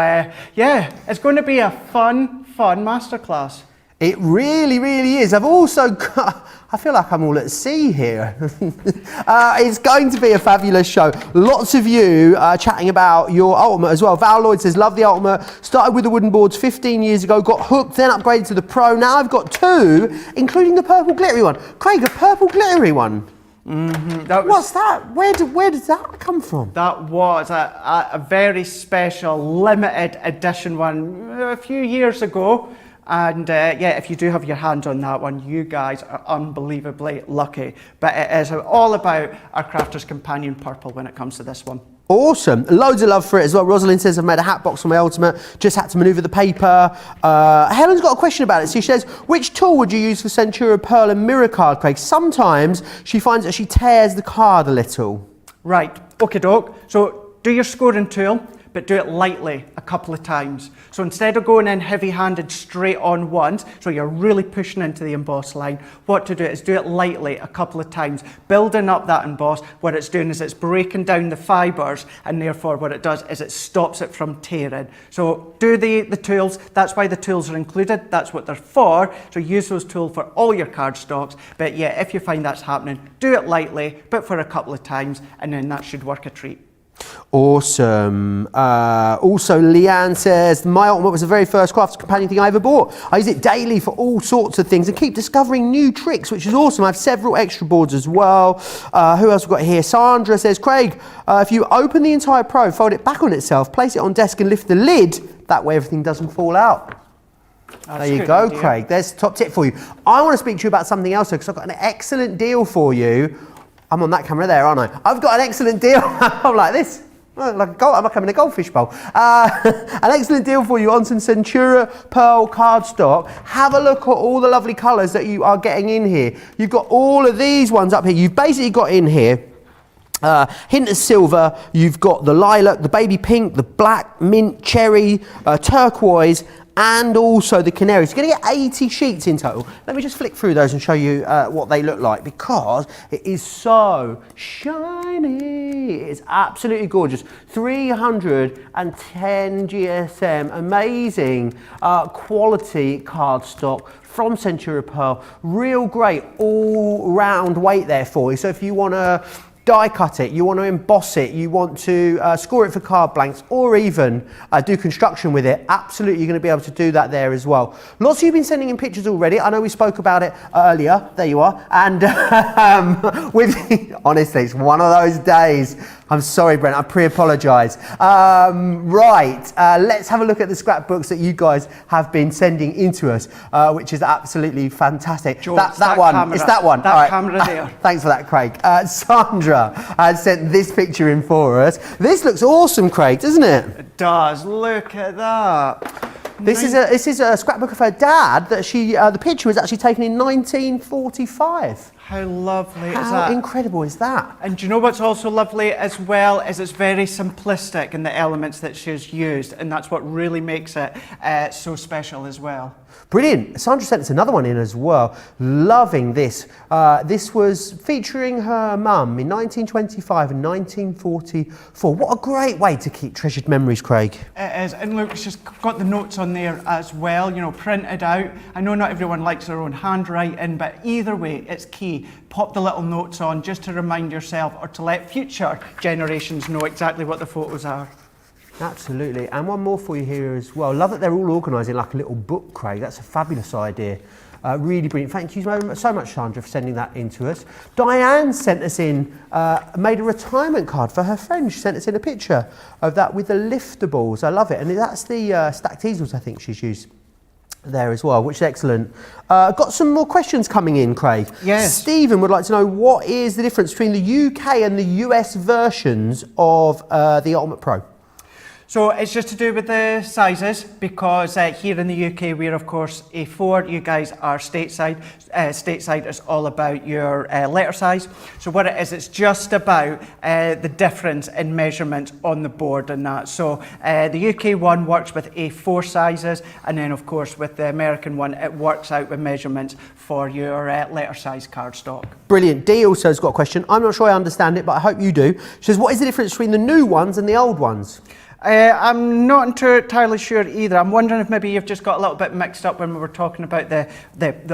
yeah, it's going to be a fun masterclass. It really is. I've also got, I feel like I'm all at sea here. It's going to be a fabulous show. Lots of you chatting about your Ultimate as well. Val Lloyd says, love the Ultimate. Started with the wooden boards 15 years ago, got hooked, then upgraded to the Pro. Now I've got 2, including the purple glittery one. Craig, a purple glittery one? Mm-hmm. What's that? Where does that come from? That was a very special limited edition one a few years ago. And yeah, if you do have your hands on that one, you guys are unbelievably lucky. But it is all about our Crafter's Companion Purple when it comes to this one. Awesome. Loads of love for it as well. Rosalind says, I've made a hat box for my Ultimate. Just had to manoeuvre the paper. Helen's got a question about it. She says, which tool would you use for Centura Pearl and Mirror card, Craig? Sometimes she finds that she tears the card a little. Right. Okay, doke. So do your scoring tool, but do it lightly a couple of times. So instead of going in heavy-handed straight on once, so you're really pushing into the emboss line, what to do is do it lightly a couple of times, building up that emboss. What it's doing is it's breaking down the fibres, and therefore what it does is it stops it from tearing. So do the tools. That's why the tools are included. That's what they're for. So use those tools for all your card stocks. But yeah, if you find that's happening, do it lightly, but for a couple of times, and then that should work a treat. Awesome. Also, Leanne says, my Ultimate was the very first Crafter's Companion thing I ever bought. I use it daily for all sorts of things and keep discovering new tricks, which is awesome. I have several extra boards as well. Who else have we got here? Sandra says, Craig, if you open the entire Pro, fold it back on itself, place it on desk and lift the lid, that way everything doesn't fall out. There you go, Craig. There's a top tip for you. I want to speak to you about something else because I've got an excellent deal for you. I'm on that camera there, aren't I? I've got an excellent deal. I'm like this. I'm like I'm in a goldfish bowl. An excellent deal for you on some Centura Pearl cardstock. Have a look at all the lovely colours that you are getting in here. You've got all of these ones up here. You've basically got in here hint of silver. You've got the lilac, the baby pink, the black, mint, cherry, turquoise, and also the canaries. You're going to get 80 sheets in total. Let me just flick through those and show you what they look like, because it is so shiny. It's absolutely gorgeous. 310 GSM, amazing quality cardstock from Centura Pearl. Real great all round weight there for you. So if you want to die cut it, you want to emboss it, you want to score it for card blanks, or even do construction with it, absolutely you're going to be able to do that there as well. Lots of you have been sending in pictures already. I know we spoke about it earlier. There you are. And honestly, it's one of those days. I'm sorry, Brent, I pre-apologise. Right, let's have a look at the scrapbooks that you guys have been sending into us, which is absolutely fantastic. Joe, that one, camera, it's that one. That all right. camera there. Thanks for that, Craig. Sandra has sent this picture in for us. This looks awesome, Craig, doesn't it? It does. Look at that. This is a scrapbook of her dad that the picture was actually taken in 1945. How lovely is How that? incredible is that? And do you know what's also lovely as well is it's very simplistic in the elements that she's used, and that's what really makes it so special as well. Brilliant. Sandra sent us another one in as well. Loving this. This was featuring her mum in 1925 and 1944. What a great way to keep treasured memories, Craig. It is, and look, she's got the notes on there as well, you know, printed out. I know not everyone likes their own handwriting, but either way, it's key. Pop the little notes on just to remind yourself or to let future generations know exactly what the photos are. Absolutely. And one more for you here as well. Love that they're all organised in like a little book, Craig. That's a fabulous idea. Really brilliant. Thank you so much, Sandra, for sending that in to us. Diane sent us in, made a retirement card for her friend. She sent us in a picture of that with the liftables. I love it. And that's the stacked easels, I think she's used there as well, which is excellent. Got some more questions coming in, Craig. Yes. Stephen would like to know, what is the difference between the UK and the US versions of the Ultimate Pro? So it's just to do with the sizes, because here in the UK we're of course A4, you guys are stateside. Stateside is all about your letter size. So what it is, it's just about the difference in measurement on the board and that. So the UK one works with A4 sizes, and then of course with the American one it works out with measurements for your letter size cardstock. Brilliant. Dee also has got a question. I'm not sure I understand it, but I hope you do. She says, what is the difference between the new ones and the old ones? I'm not entirely sure either. I'm wondering if maybe you've just got a little bit mixed up when we were talking about the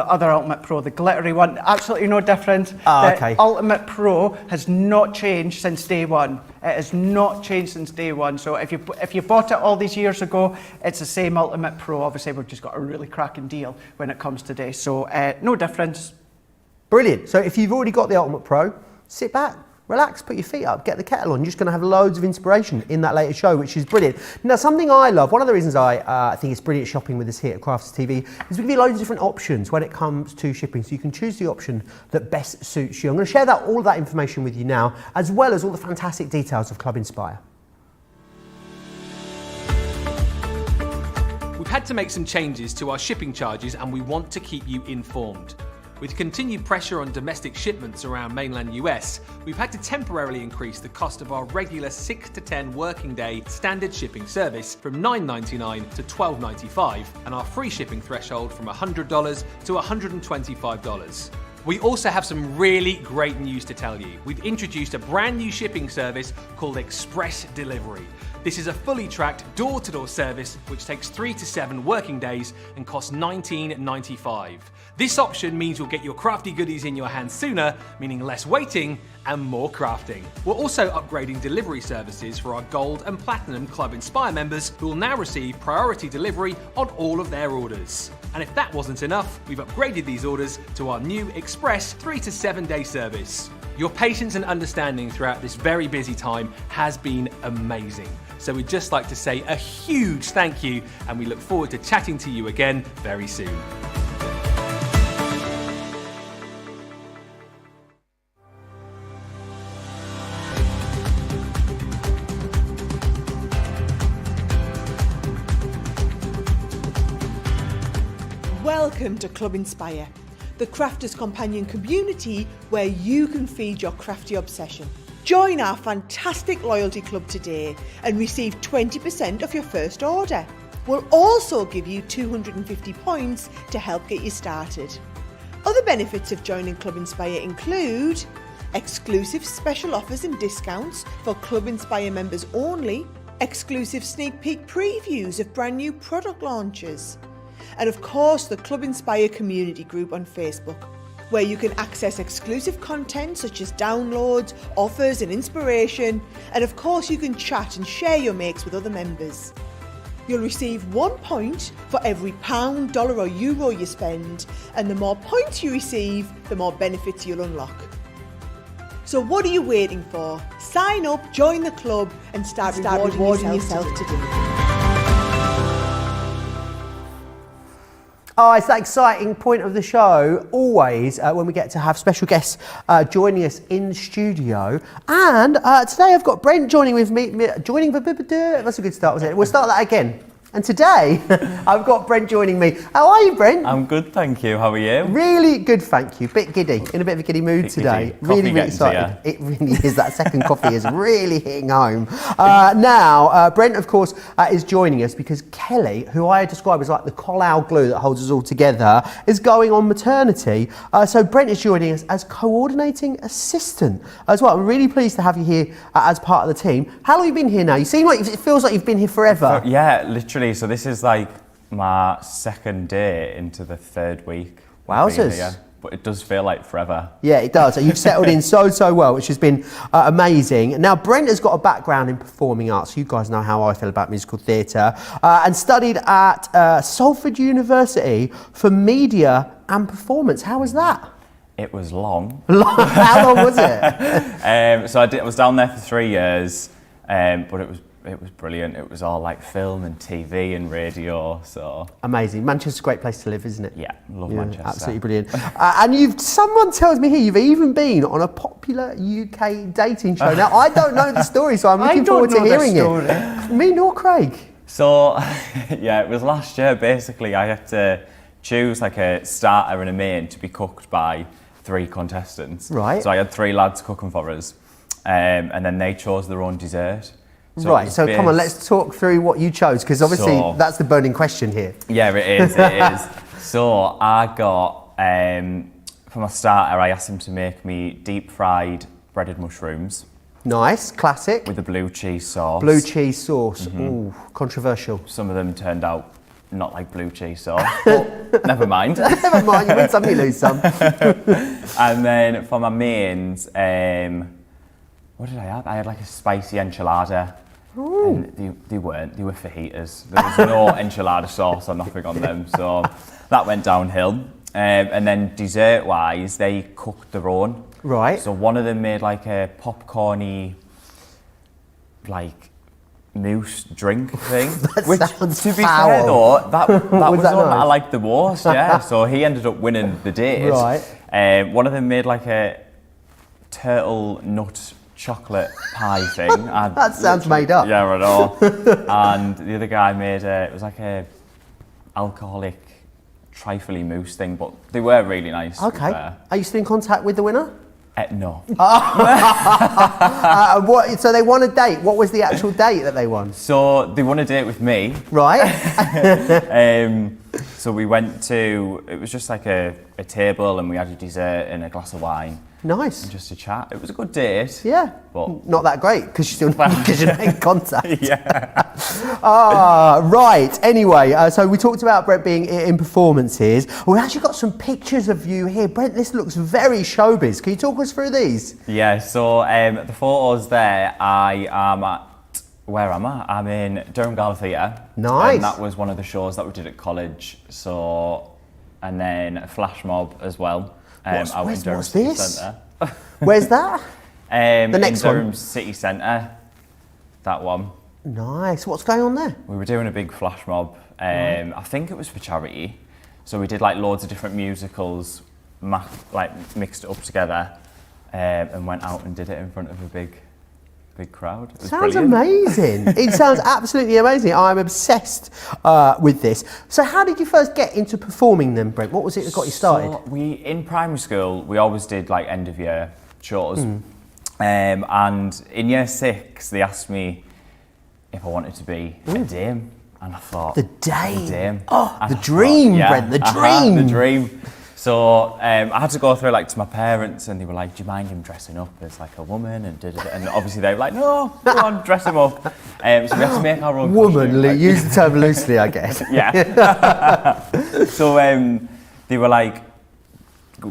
other Ultimate Pro, the glittery one. Absolutely no difference. Okay. The Ultimate Pro has not changed since day one. It has not changed since day one. So if you bought it all these years ago, it's the same Ultimate Pro. Obviously, we've just got a really cracking deal when it comes today. So no difference. Brilliant. So if you've already got the Ultimate Pro, sit back, relax, put your feet up, get the kettle on. You're just going to have loads of inspiration in that latest show, which is brilliant. Now, something I love, one of the reasons I think it's brilliant shopping with us here at Crafters TV is we give you loads of different options when it comes to shipping, so you can choose the option that best suits you. I'm going to share all of that information with you now, as well as all the fantastic details of Club Inspire. We've had to make some changes to our shipping charges, and we want to keep you informed. With continued pressure on domestic shipments around mainland US, we've had to temporarily increase the cost of our regular 6 to 10 working day standard shipping service from $9.99 to $12.95, and our free shipping threshold from $100 to $125. We also have some really great news to tell you. We've introduced a brand new shipping service called Express Delivery. This is a fully tracked door-to-door service which takes 3 to 7 working days and costs $19.95. This option means you'll get your crafty goodies in your hands sooner, meaning less waiting and more crafting. We're also upgrading delivery services for our Gold and Platinum Club Inspire members, who will now receive priority delivery on all of their orders. And if that wasn't enough, we've upgraded these orders to our new Express 3 to 7 day service. Your patience and understanding throughout this very busy time has been amazing. So we'd just like to say a huge thank you, and we look forward to chatting to you again very soon. Welcome to Club Inspire, the crafters' companion community where you can feed your crafty obsession. Join our fantastic loyalty club today and receive 20% off your first order. We'll also give you 250 points to help get you started. Other benefits of joining Club Inspire include exclusive special offers and discounts for Club Inspire members only, exclusive sneak peek previews of brand new product launches, and of course the Club Inspire community group on Facebook, where you can access exclusive content such as downloads, offers and inspiration, and of course you can chat and share your makes with other members. You'll receive 1 point for every £1, dollar or euro you spend, and the more points you receive, the more benefits you'll unlock. So what are you waiting for? Sign up, join the club and start rewarding yourself today. Oh, it's that exciting point of the show, always, when we get to have special guests joining us in the studio. And today I've got Brent joining with me. That's a good start, was it? We'll start that again. And today, I've got Brent joining me. How are you, Brent? I'm good, thank you. How are you? Really good, thank you. Bit giddy, in a bit of a giddy mood today. Really excited. It really is. That second coffee is really hitting home. Now, Brent, of course, is joining us because Kelly, who I describe as like the Collow glue that holds us all together, is going on maternity. So Brent is joining us as coordinating assistant as well. I'm really pleased to have you here as part of the team. How long have you been here now? You seem like it feels like you've been here forever. Yeah, literally. So this is like my second day into the third week. Wowzers. Here, but it does feel like forever. Yeah, it does. You've settled in so well, which has been amazing. Now, Brent has got a background in performing arts. You guys know how I feel about musical theatre. And studied at Salford University for media and performance. How was that? It was long. How long was it? So I was down there for 3 years, but it was brilliant. It was all like film and TV and radio, so... Amazing. Manchester's a great place to live, isn't it? Yeah, love Manchester. Absolutely brilliant. And someone tells me here you've even been on a popular UK dating show. Now, I don't know the story, so I'm looking forward to hearing it. Me nor Craig. So, yeah, it was last year, basically. I had to choose like a starter and a main to be cooked by 3 contestants. Right. So I had 3 lads cooking for us, and then they chose their own dessert. So come on, let's talk through what you chose, because obviously that's the burning question here. Yeah, it is. So I got, for my starter, I asked him to make me deep fried breaded mushrooms. Nice, classic. With a blue cheese sauce. Blue cheese sauce, ooh, controversial. Some of them turned out not like blue cheese sauce, but never mind. Never mind, you win some, you lose some. And then for my mains, what did I have? I had like a spicy enchilada. Ooh. And they were fajitas. There was no enchilada sauce or nothing on them, so that went downhill. And then dessert-wise, they cooked their own. Right. So one of them made like a popcorny, like mousse drink thing. That sounds to be foul. fair though, that was the one that I nice? liked the most. Yeah. So he ended up winning the date. Right. One of them made like a turtle nut chocolate pie thing. That sounds made up. Yeah, I know. And the other guy made it was like a alcoholic trifly mousse thing, but they were really nice. Okay. Are you still in contact with the winner? No. So they won a date. What was the actual date that they won? So they won a date with me. Right. So we went to, it was just like a table, and we had a dessert and a glass of wine. Nice. And just a chat. It was a good date. Yeah. But not that great because you're in contact. Yeah. Right. Anyway, so we talked about Brent being in performances. We've actually got some pictures of you here. Brent, this looks very showbiz. Can you talk us through these? Yeah, so the photos there, I am at, where am I? I'm in Durham Gala Theatre. Nice. And that was one of the shows that we did at college. So, and then a flash mob as well. What's this? Where's that? The next in Durham one? City Centre, that one. Nice. What's going on there? We were doing a big flash mob. I think it was for charity. So we did like loads of different musicals, mixed it up together, and went out and did it in front of a big crowd. It was Sounds brilliant. amazing. It sounds absolutely amazing. I'm obsessed with this. So how did you first get into performing then, Brent? What was it that got you started? So in primary school, we always did like end of year shows. And in year 6, they asked me if I wanted to be a dame. And I thought, The dame. dame. Oh, the dream, Brent, the dream. The dream. So I had to go through like to my parents, and they were like, "Do you mind him dressing up as like a woman?" And obviously they were like, "No, go on, dress him up." So we had to make our own Woman, costume, use the term loosely, I guess. Yeah. So they were like,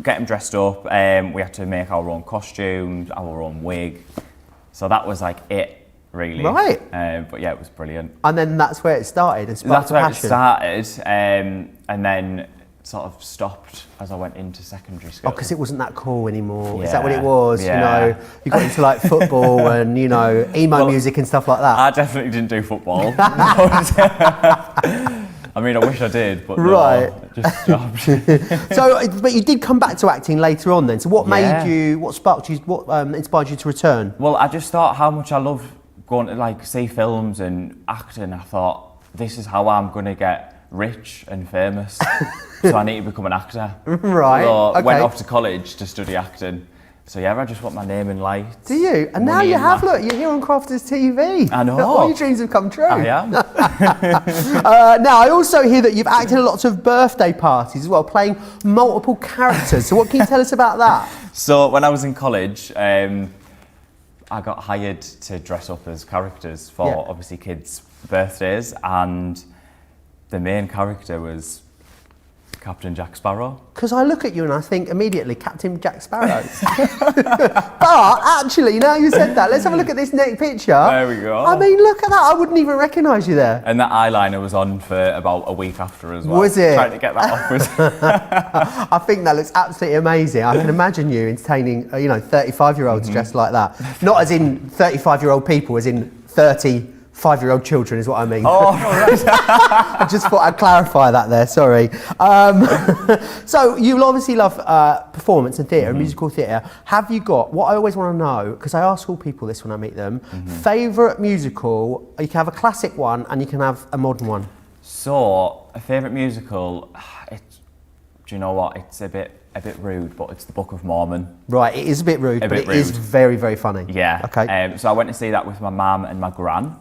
"Get him dressed up." We had to make our own costumes, our own wig. So that was like it, really. Right. But yeah, it was brilliant. And then that's where it started. And That's where passion. it started, and then sort of stopped as I went into secondary school. Oh, because it wasn't that cool anymore. Is Yeah, that what it was? yeah. You know, you got into like football and, you know, emo music and stuff like that. I definitely didn't do football. I mean, I wish I did, but Right. no, just stopped. So, but you did come back to acting later on then. So what made Yeah. you, what sparked you, what inspired you to return? Well, I just thought how much I love going to like see films and acting. I thought this is how I'm going to get rich and famous. So I need to become an actor. Right, So okay. went off to college to study acting. So yeah, I just want my name in lights. Do you? And now money you in have, that. look, you're here on Crafters TV. I know. All your dreams have come true. I am. Now, I also hear that you've acted at lots of birthday parties as well, playing multiple characters. So what can you tell us about that? So when I was in college, I got hired to dress up as characters for Yeah. obviously kids' birthdays, and the main character was Captain Jack Sparrow. Because I look at you and I think immediately, Captain Jack Sparrow. But actually, now you said that, let's have a look at this next picture. There we go. I mean, look at that. I wouldn't even recognise you there. And that eyeliner was on for about a week after as well. Was it? Trying to get that off was... I think that looks absolutely amazing. I can imagine you entertaining, 35-year-olds dressed like that. Not as in 35-year-old people, as in 35-year-old children is what I mean. Oh, right. I just thought I'd clarify that there, sorry. So you obviously love performance and theatre, musical theatre. Have you got, what I always want to know, because I ask all people this when I meet them, favourite musical, you can have a classic one and you can have a modern one. So, a favourite musical, do you know what, it's a bit rude, but it's the Book of Mormon. Right, it is a bit rude, but bit it is rude. very, very funny. Yeah. Okay. So I went to see that with my mum and my gran.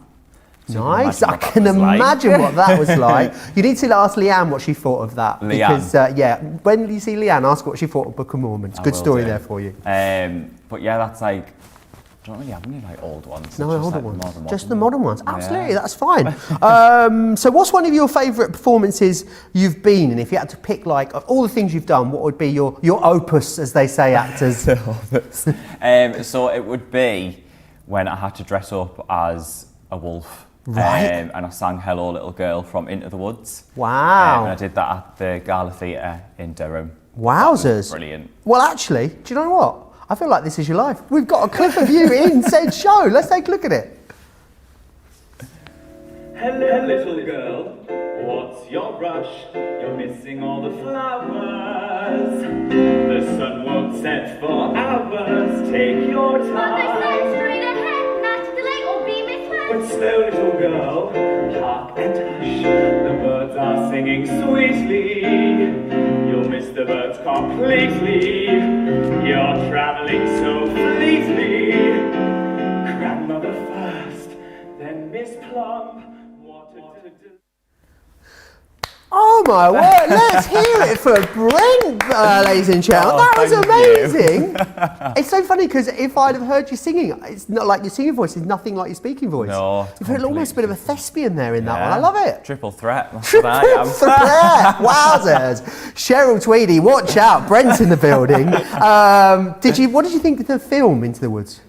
So Nice, you I can imagine what that was like. You need to ask Leanne what she thought of that. Leanne. Because, when you see Leanne, ask what she thought of Book of Mormon. It's a good will story do. there for you. But yeah, that's like, I don't really have any like old ones. No, It's older like ones. more Just the modern ones. Yeah. Absolutely, that's fine. So what's one of your favourite performances you've been in? If you had to pick, like, of all the things you've done, what would be your opus, as they say, actors? So it would be when I had to dress up as a wolf. Right. And I sang Hello Little Girl from Into the Woods. Wow. And I did that at the Gala Theatre in Durham. Wowzers. Brilliant. Well, actually, do you know what? I feel like this is your life. We've got a clip of you in said show. Let's take a look at it. Hello, little girl, what's your rush? You're missing all the flowers. The sun won't set for hours. Take your But they time. said straight ahead, not to delay or be misled. But slow, little girl, hark and hush. The birds are singing sweetly. You'll miss the birds completely. You're traveling so fleetly. Grandmother first, then Miss Plum. Oh my word, let's hear it for Brent, ladies and gentlemen. Oh, That was thank amazing. It's so funny because if I'd have heard you singing, it's not like your singing voice is nothing like your speaking voice. No, You've heard almost a bit of a thespian there in that one. I Yeah. love it. Triple threat. That's what I am. Threat. Wowzers. Cheryl Tweedy, watch out. Brent's in the building. What did you think of the film Into the Woods?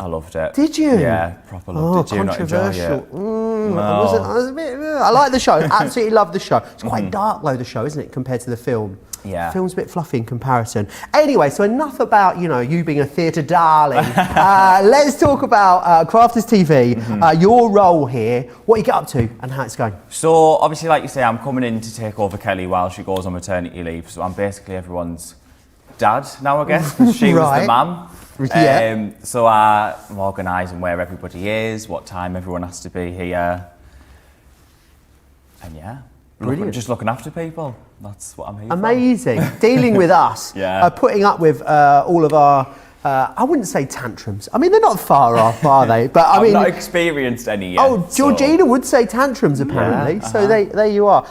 I loved it. Did you? Yeah, proper loved it. Did you not enjoy controversial. it? I was a bit, I like the show. Absolutely love the show. It's quite dark though, the show, isn't it, compared to the film? Yeah. The film's a bit fluffy in comparison. Anyway, so enough about, you being a theatre darling. Let's talk about Crafters TV, your role here, what you get up to and how it's going. So, obviously, like you say, I'm coming in to take over Kelly while she goes on maternity leave. So I'm basically everyone's dad now, I guess, because she was Right. the mum. Yeah. So I'm organising where everybody is, what time everyone has to be here. And yeah, Brilliant. just looking after people. That's what I'm here Amazing. Dealing with us. Yeah. Putting up with all of our, I wouldn't say tantrums. I mean, they're not far off, are they? But I I've mean, not experienced any yet. oh, Georgina would say tantrums apparently. So there you are.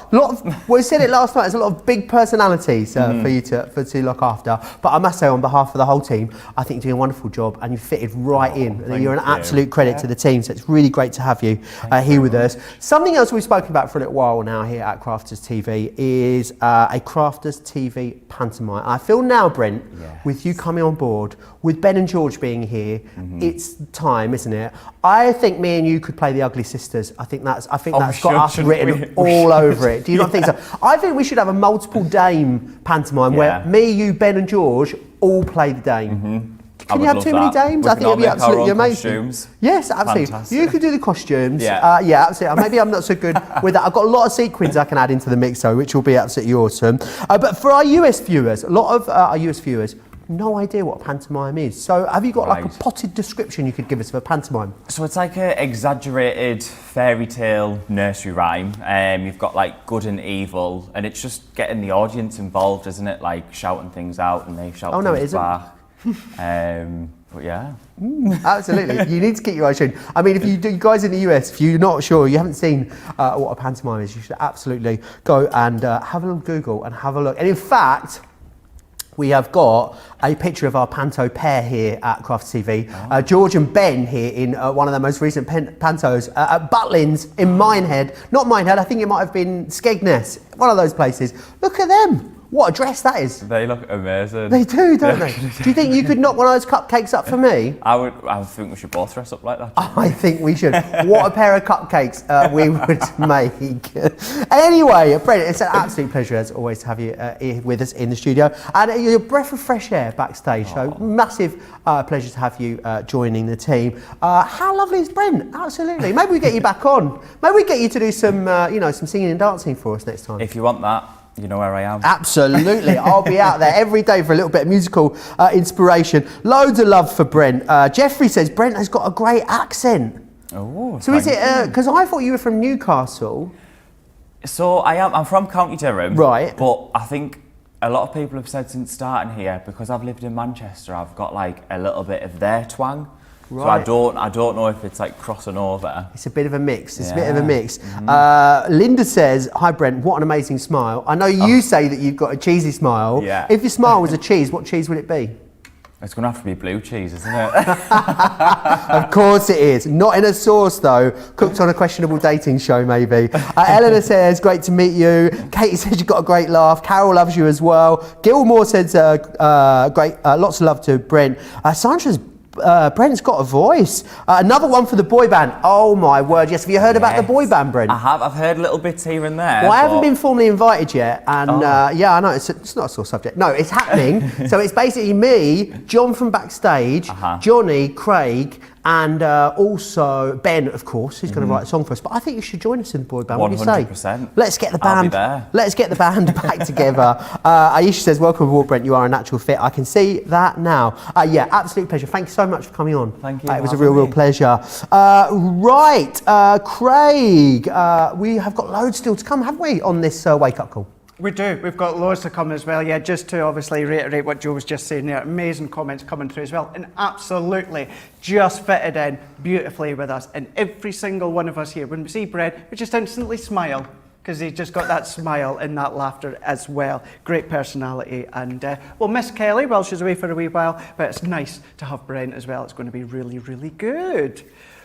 We said it last night. There's a lot of big personalities for you to look after. But I must say, on behalf of the whole team, I think you're doing a wonderful job and you fitted right in. And you're an thank you. absolute credit to the team. So it's really great to have you here with us. Something else we've spoken about for a little while now here at Crafters TV is a Crafters TV pantomime. I feel now, Brent, with you coming on board, with Ben and George being here, it's time, isn't it? I think me and you could play the Ugly Sisters. I think that's got us written all over it. Do you not think so? I think we should have a multiple dame pantomime where me, you, Ben and George all play the dame. Can you have too many dames? I think it'd be absolutely amazing. Costumes. Yes, absolutely. Fantastic. You could do the costumes. Yeah. Yeah, absolutely. Maybe I'm not so good with that. I've got a lot of sequins I can add into the mix, though, which will be absolutely awesome. But for our US viewers, a lot of our US viewers no idea what a pantomime is. So have you got like a Right. potted description you could give us of a pantomime? So it's like an exaggerated fairy tale nursery rhyme. You've got like good and evil, and it's just getting the audience involved, isn't it? Like shouting things out, and they shout Oh, no, it things isn't. back. But yeah. Absolutely. You need to keep your eyes tuned. I mean, if you guys in the US, if you're not sure, you haven't seen what a pantomime is, you should absolutely go and have a little Google and have a look. And in fact, we have got a picture of our panto pair here at Craft TV. George and Ben here in one of the most recent pantos at Butlins in Minehead. Not Minehead, I think it might have been Skegness, one of those places. Look at them. What a dress that is. They look amazing. They do, don't they? Do you think you could knock one of those cupcakes up for me? I think we should both dress up like that. I think we should. What a pair of cupcakes we would make. Anyway, Brent, it's an absolute pleasure as always to have you here with us in the studio. And you're a breath of fresh air backstage, so massive pleasure to have you joining the team. How lovely is Brent? Absolutely. Maybe we get you back on. Maybe we get you to do some, some singing and dancing for us next time. If you want that, you know where I am. Absolutely. I'll be out there every day for a little bit of musical inspiration. Loads of love for Brent. Jeffrey says Brent has got a great accent. Oh, So is it, because I thought you were from Newcastle. So I'm from County Durham. Right. But I think a lot of people have said since starting here, because I've lived in Manchester, I've got like a little bit of their twang. Right. So I don't know if it's like crossing over. It's a bit of a mix. It's a bit Yeah. of a mix. Linda says, hi Brent, what an amazing smile. I know you say that you've got a cheesy smile. Yeah. If your smile was a cheese, what cheese would it be? It's going to have to be blue cheese, isn't it? Of course it is. Not in a sauce though. Cooked on a questionable dating show maybe. Eleanor says, great to meet you. Katie says you've got a great laugh. Carol loves you as well. Gilmore says, great, lots of love to Brent. Sandra's Brent's got a voice. Another one for the boy band. Oh my word, yes. Have you heard about the boy band, Brent? I have. I've heard little bits here and there. Well, I haven't been formally invited yet, and yeah, I know it's not a sore subject. No, it's happening. So it's basically me, John from backstage, Johnny, Craig, and also Ben, of course, who's going to write a song for us. But I think you should join us in the boy band. What do you say? 100%. Let's get the I'll be band. there. Let's get the band back together. Aisha says, "Welcome aboard, Brent. You are a natural fit. I can see that now." Yeah, absolute pleasure. Thank you so much for coming on. Thank you It was for a real, having real me. pleasure. Right, Craig. We have got loads still to come, haven't we, on this wake-up call? We do. We've got loads to come as well. Yeah, just to obviously reiterate what Joe was just saying there. Amazing comments coming through as well. And absolutely just fitted in beautifully with us. And every single one of us here, when we see Brent, we just instantly smile because he's just got that smile and that laughter as well. Great personality. And we'll miss Kelly while she's away for a wee while, but it's nice to have Brent as well. It's going to be really, really good.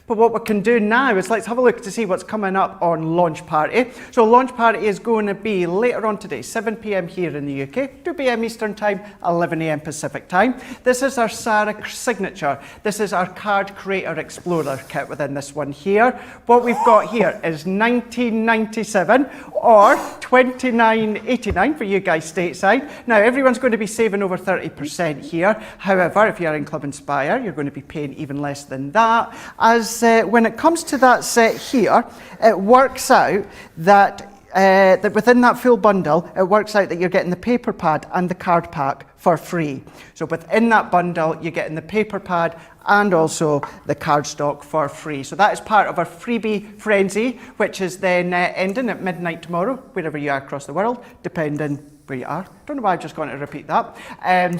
But what we can do now is let's have a look to see what's coming up on Launch Party. So Launch Party is going to be later on today, 7 p.m. here in the UK, 2 p.m. Eastern Time, 11 a.m. Pacific Time. This is our Sarah signature. This is our Card Creator Explorer kit within this one here. What we've got here is $19.97 or $29.89 for you guys stateside. Now everyone's going to be saving over 30% here. However, if you're in Club Inspire, you're going to be paying even less than that. As when it comes to that set here, it works out that that within that full bundle, it works out that you're getting the paper pad and the card pack for free. So within that bundle, you're getting the paper pad and also the cardstock for free. So that is part of our freebie frenzy, which is then ending at midnight tomorrow, wherever you are across the world, depending where you are. Don't know why I've just gone to repeat that.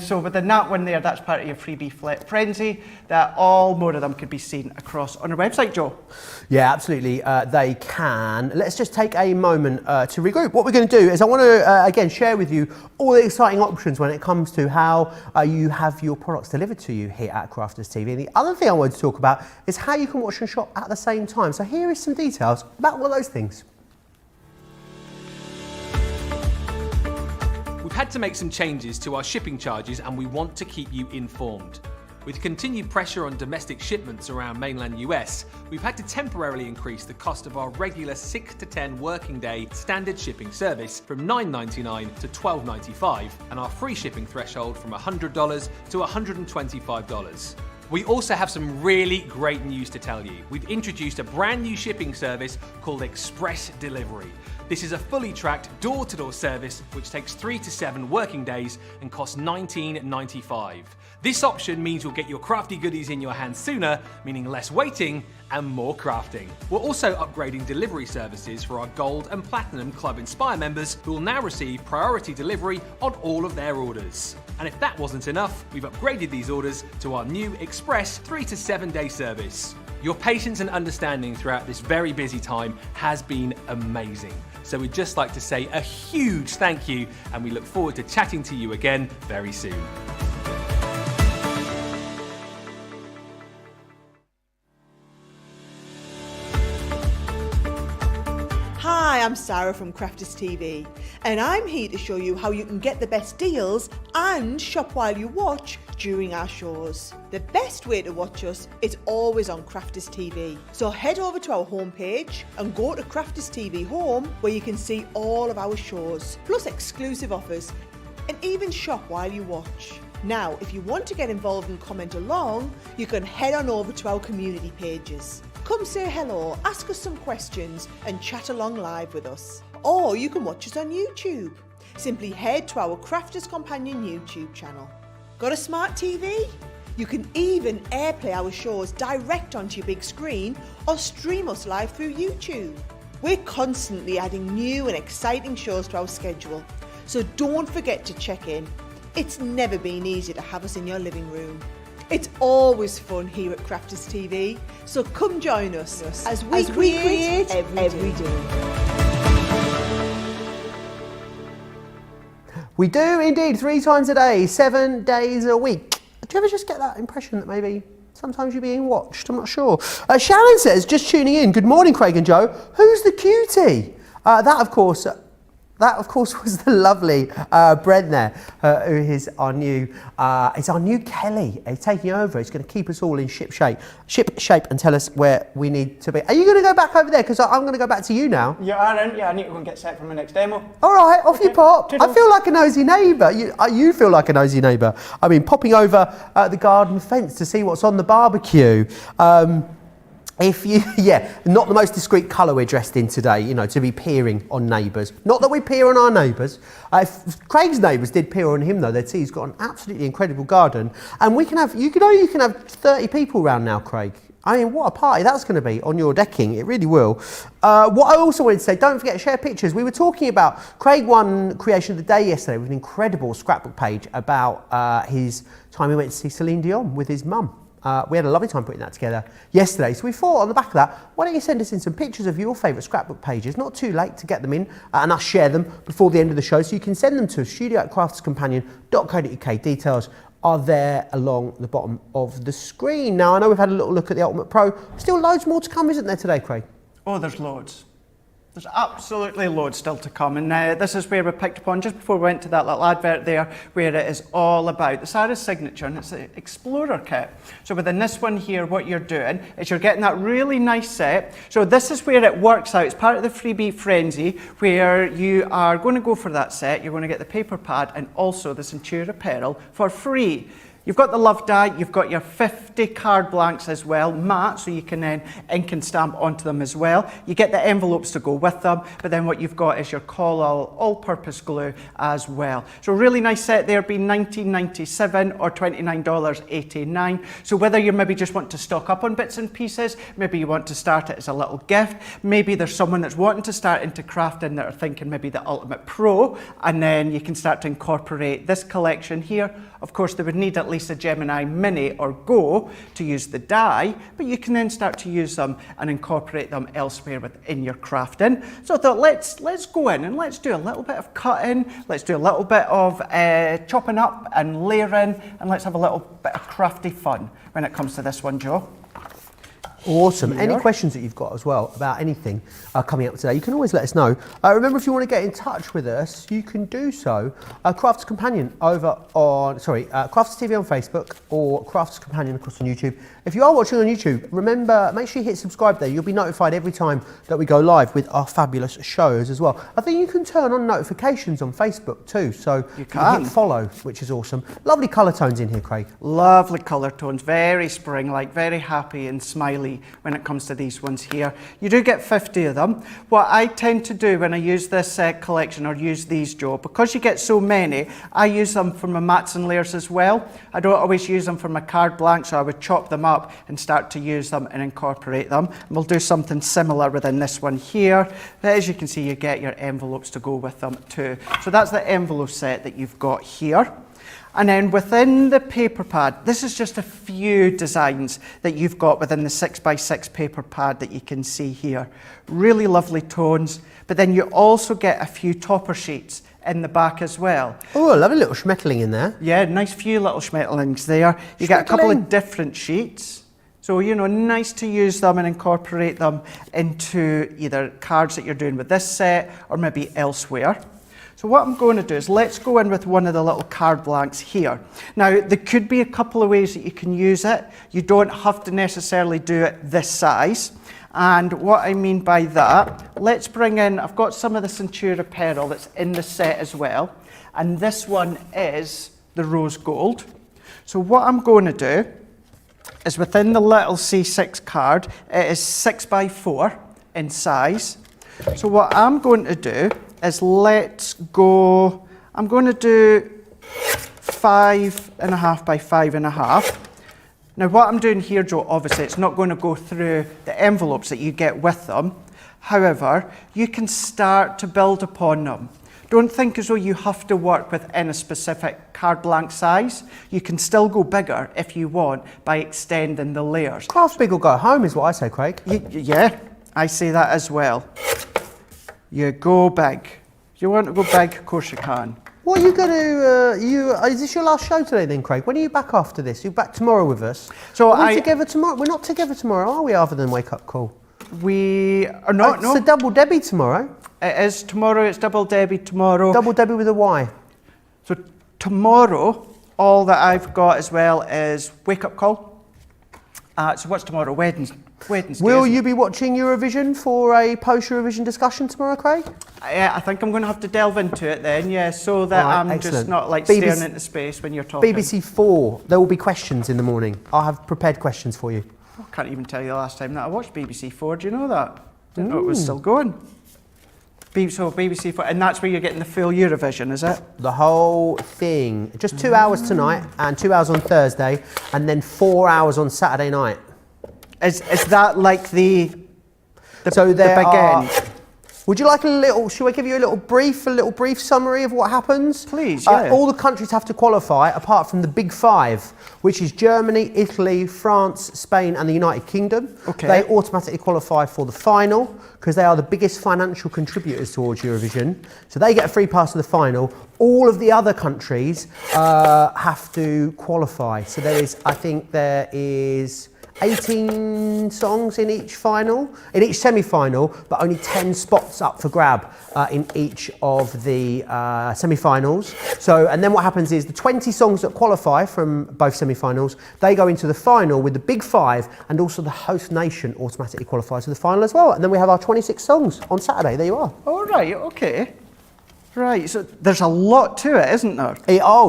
So within that one there, that's part of your freebie frenzy, that all more of them could be seen across on our website, Joe. Yeah, absolutely, they can. Let's just take a moment to regroup. What we're going to do is I want to, again, share with you all the exciting options when it comes to how you have your products delivered to you here at Crafters TV. And the other thing I wanted to talk about is how you can watch and shop at the same time. So here is some details about all those things. We've had to make some changes to our shipping charges and we want to keep you informed. With continued pressure on domestic shipments around mainland US, we've had to temporarily increase the cost of our regular 6 to 10 working day standard shipping service from $9.99 to $12.95 and our free shipping threshold from $100 to $125. We also have some really great news to tell you. We've introduced a brand new shipping service called Express Delivery. This is a fully tracked door-to-door service which takes 3 to 7 working days and costs $19.95. This option means you'll get your crafty goodies in your hands sooner, meaning less waiting and more crafting. We're also upgrading delivery services for our Gold and Platinum Club Inspire members who will now receive priority delivery on all of their orders. And if that wasn't enough, we've upgraded these orders to our new Express 3 to 7 day service. Your patience and understanding throughout this very busy time has been amazing. So we'd just like to say a huge thank you, and we look forward to chatting to you again very soon. Hi, I'm Sarah from Crafters TV, and I'm here to show you how you can get the best deals and shop while you watch during our shows. The best way to watch us is always on Crafters TV. So head over to our homepage and go to Crafters TV Home, where you can see all of our shows, plus exclusive offers, and even shop while you watch. Now, if you want to get involved and comment along, you can head on over to our community pages. Come say hello, ask us some questions and chat along live with us. Or you can watch us on YouTube. Simply head to our Crafters Companion YouTube channel. Got a smart TV? You can even airplay our shows direct onto your big screen or stream us live through YouTube. We're constantly adding new and exciting shows to our schedule, so don't forget to check in. It's never been easier to have us in your living room. It's always fun here at Crafters TV, so come join us as we create every day. We do indeed, 3 times a day, 7 days a week. Do you ever just get that impression that maybe sometimes you're being watched? I'm not sure. Shannon says, just tuning in, good morning Craig and Joe. Who's the cutie? That of course was the lovely Brent there, who is our new Kelly. He's taking over. He's going to keep us all in ship shape and tell us where we need to be. Are you going to go back over there? Because I'm going to go back to you now. You aren't? Yeah, I need to go and get set for my next demo. All right, off you pop. Toodles. I feel like a nosy neighbour. You feel like a nosy neighbour. I mean, popping over the garden fence to see what's on the barbecue. Not the most discreet colour we're dressed in today, to be peering on neighbours. Not that we peer on our neighbours. Craig's neighbours did peer on him though. He's got an absolutely incredible garden. And you can have 30 people round now, Craig. I mean, what a party that's going to be on your decking. It really will. What I also wanted to say, don't forget to share pictures. We were talking about, Craig won Creation of the Day yesterday with an incredible scrapbook page about his time he went to see Celine Dion with his mum. We had a lovely time putting that together yesterday. So we thought on the back of that, why don't you send us in some pictures of your favourite scrapbook pages? Not too late to get them in and us share them before the end of the show. So you can send them to studio@crafterscompanion.co.uk. Details are there along the bottom of the screen. Now, I know we've had a little look at the Ultimate Pro. Still loads more to come, isn't there today, Craig? Oh, there's loads. There's absolutely loads still to come, and this is where we picked up on just before we went to that little advert there, where it is all about the Sarah's signature, and it's the Explorer kit. So within this one here, what you're doing is you're getting that really nice set. So this is where it works out. It's part of the freebie frenzy, where you are going to go for that set. You're going to get the paper pad and also the Centura Pearl for free. You've got the love die, you've got your 50 card blanks as well, matte, so you can then ink and stamp onto them as well. You get the envelopes to go with them, but then what you've got is your Collall all-purpose glue as well. So really nice set there, being $19.97 or $29.89. So whether you maybe just want to stock up on bits and pieces, maybe you want to start it as a little gift, maybe there's someone that's wanting to start into crafting that are thinking maybe the Ultimate Pro, and then you can start to incorporate this collection here. Of course, they would need at least a Gemini Mini or Go to use the die, but you can then start to use them and incorporate them elsewhere within your crafting. So I thought, let's go in and let's do a little bit of cutting, let's do a little bit of chopping up and layering, and let's have a little bit of crafty fun when it comes to this one, Joe. Awesome. Any questions that you've got as well about anything coming up today, you can always let us know. Remember, if you want to get in touch with us, you can do so. Crafters Companion over on, Crafters TV on Facebook or Crafters Companion across on YouTube. If you are watching on YouTube, remember, make sure you hit subscribe there. You'll be notified every time that we go live with our fabulous shows as well. I think you can turn on notifications on Facebook too, so you can hit follow, which is awesome. Lovely colour tones in here, Craig. Lovely colour tones, very spring-like, very happy and smiley free when it comes to these ones here. You do get 50 of them. What I tend to do when I use this collection, or use these, Joe, because you get so many, I use them for my mats and layers as well. I don't always use them for my card blanks, so I would chop them up and start to use them and incorporate them. And we'll do something similar within this one here. But as you can see, you get your envelopes to go with them too. So that's the envelope set that you've got here. And then within the paper pad, this is just a few designs that you've got within the 6x6 paper pad that you can see here. Really lovely tones, but then you also get a few topper sheets in the back as well. Oh, a lovely little schmetterling in there. Yeah, nice few little schmetterlings there. You get a couple of different sheets. So, you know, nice to use them and incorporate them into either cards that you're doing with this set or maybe elsewhere. So what I'm going to do is let's go in with one of the little card blanks here. Now, there could be a couple of ways that you can use it. You don't have to necessarily do it this size. And what I mean by that, let's bring in, I've got some of the Centura Pearl that's in the set as well. And this one is the rose gold. So what I'm going to do is within the little C6 card, it is 6x4 in size. So what I'm going to do is let's go, I'm going to do 5.5 by 5.5. Now what I'm doing here, Joe, obviously it's not going to go through the envelopes that you get with them. However, you can start to build upon them. Don't think as though you have to work within a specific card blank size. You can still go bigger if you want by extending the layers. Craft big or go home is what I say, Craig. Yeah, I say that as well. You go big. If you want to go big, of course you can. What are you going to, is this your last show today then, Craig? When are you back after this? You're back tomorrow with us? So are we together tomorrow? We're not together tomorrow, are we, other than Wake Up Call? We are not, no. It's a Double Debbie tomorrow. It is tomorrow, it's Double Debbie tomorrow. Double Debbie with a Y. So tomorrow, all that I've got as well is Wake Up Call. So what's tomorrow? Wednesday. Will you be watching Eurovision for a post-Eurovision discussion tomorrow, Craig? I think I'm going to have to delve into it then, yeah, so that I'm excellent. just not like staring into space when you're talking. BBC 4, there will be questions in the morning. I'll have prepared questions for you. I can't even tell you the last time that I watched BBC 4, do you know that? Didn't know it was still going. So BBC 4, and that's where you're getting the full Eurovision, is it? The whole thing. Just 2 hours tonight and 2 hours on Thursday, and then 4 hours on Saturday night. Is that like the big end? Would you like a little, should I give you a little brief summary of what happens? Please, yeah. All the countries have to qualify apart from the big five, which is Germany, Italy, France, Spain and the United Kingdom. Okay. They automatically qualify for the final because they are the biggest financial contributors towards Eurovision. So they get a free pass to the final. All of the other countries have to qualify. So I think there is 18 songs in each semi-final, but only 10 spots up for grab in each of the semi-finals. So, and then what happens is the 20 songs that qualify from both semi-finals, they go into the final with the big five, and also the host nation automatically qualifies to the final as well. And then we have our 26 songs on Saturday. There you are. All right, okay. Right, so there's a lot to it, isn't there?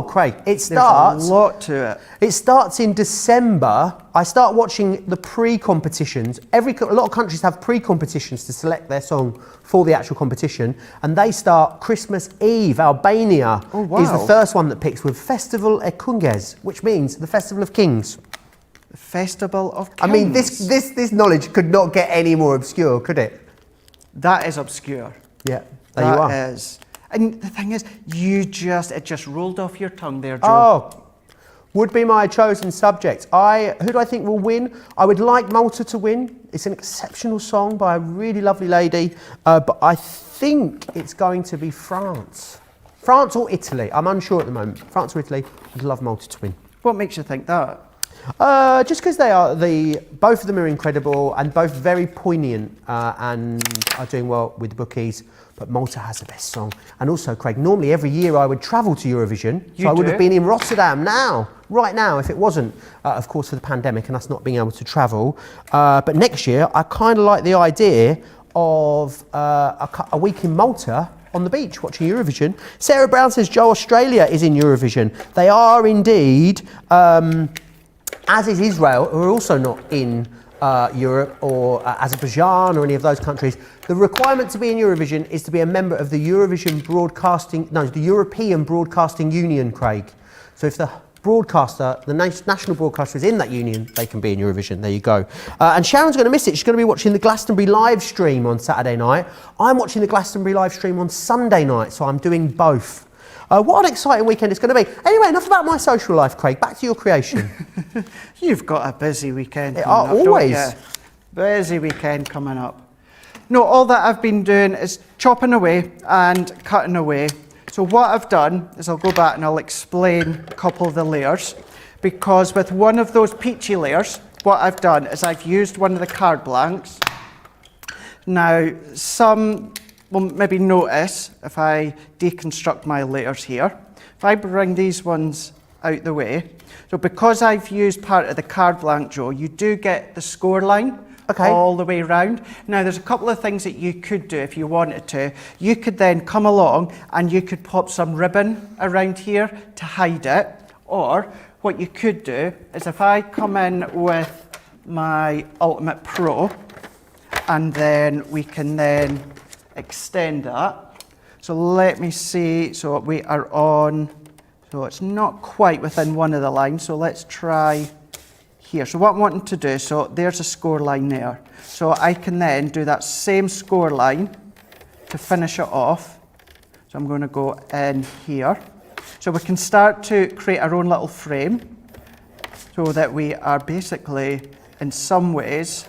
Craig, there's a lot to it. It starts in December. I start watching the pre-competitions. A lot of countries have pre-competitions to select their song for the actual competition, and they start Christmas Eve. Albania is the first one that picks with Festival e Kunges, which means the Festival of Kings. The Festival of Kings. I mean, this knowledge could not get any more obscure, could it? That is obscure. Yeah, there you are. That is. And the thing is, it just rolled off your tongue there, Joe. Oh, would be my chosen subject. Who do I think will win? I would like Malta to win. It's an exceptional song by a really lovely lady, but I think it's going to be France. France or Italy. I'm unsure at the moment. France or Italy. I'd love Malta to win. What makes you think that? Just because both of them are incredible and both very poignant and are doing well with the bookies. But Malta has the best song. And also, Craig, normally every year I would travel to Eurovision. So I would have been in Rotterdam right now, if it wasn't, of course, for the pandemic and us not being able to travel. But next year, I kind of like the idea of a week in Malta on the beach watching Eurovision. Sarah Brown says, Joe, Australia is in Eurovision. They are indeed, as is Israel, who are also not in Europe or Azerbaijan or any of those countries, the requirement to be in Eurovision is to be a member of the European Broadcasting Union, Craig. So if the broadcaster, the national broadcaster is in that union, they can be in Eurovision. There you go. And Sharon's going to miss it. She's going to be watching the Glastonbury live stream on Saturday night. I'm watching the Glastonbury live stream on Sunday night, so I'm doing both. What an exciting weekend it's going to be. Anyway, enough about my social life, Craig. Back to your creation. You've got a busy weekend coming up, always. don't you? Busy weekend coming up. No, all that I've been doing is chopping away and cutting away. So what I've done is I'll go back and I'll explain a couple of the layers, because with one of those peachy layers, what I've done is I've used one of the card blanks. Now, some will maybe notice if I deconstruct my layers here, if I bring these ones out the way, so because I've used part of the card blank, Joe, you do get the score line. Okay. All the way around. Now there's a couple of things that you could do if you wanted to. You could then come along and you could pop some ribbon around here to hide it. Or what you could do is if I come in with my Ultimate Pro and then we can then extend that. So let me see, so we are on, so it's not quite within one of the lines, so let's try here. So what I'm wanting to do, so there's a score line there. So I can then do that same score line to finish it off. So I'm going to go in here. So we can start to create our own little frame so that we are basically, in some ways,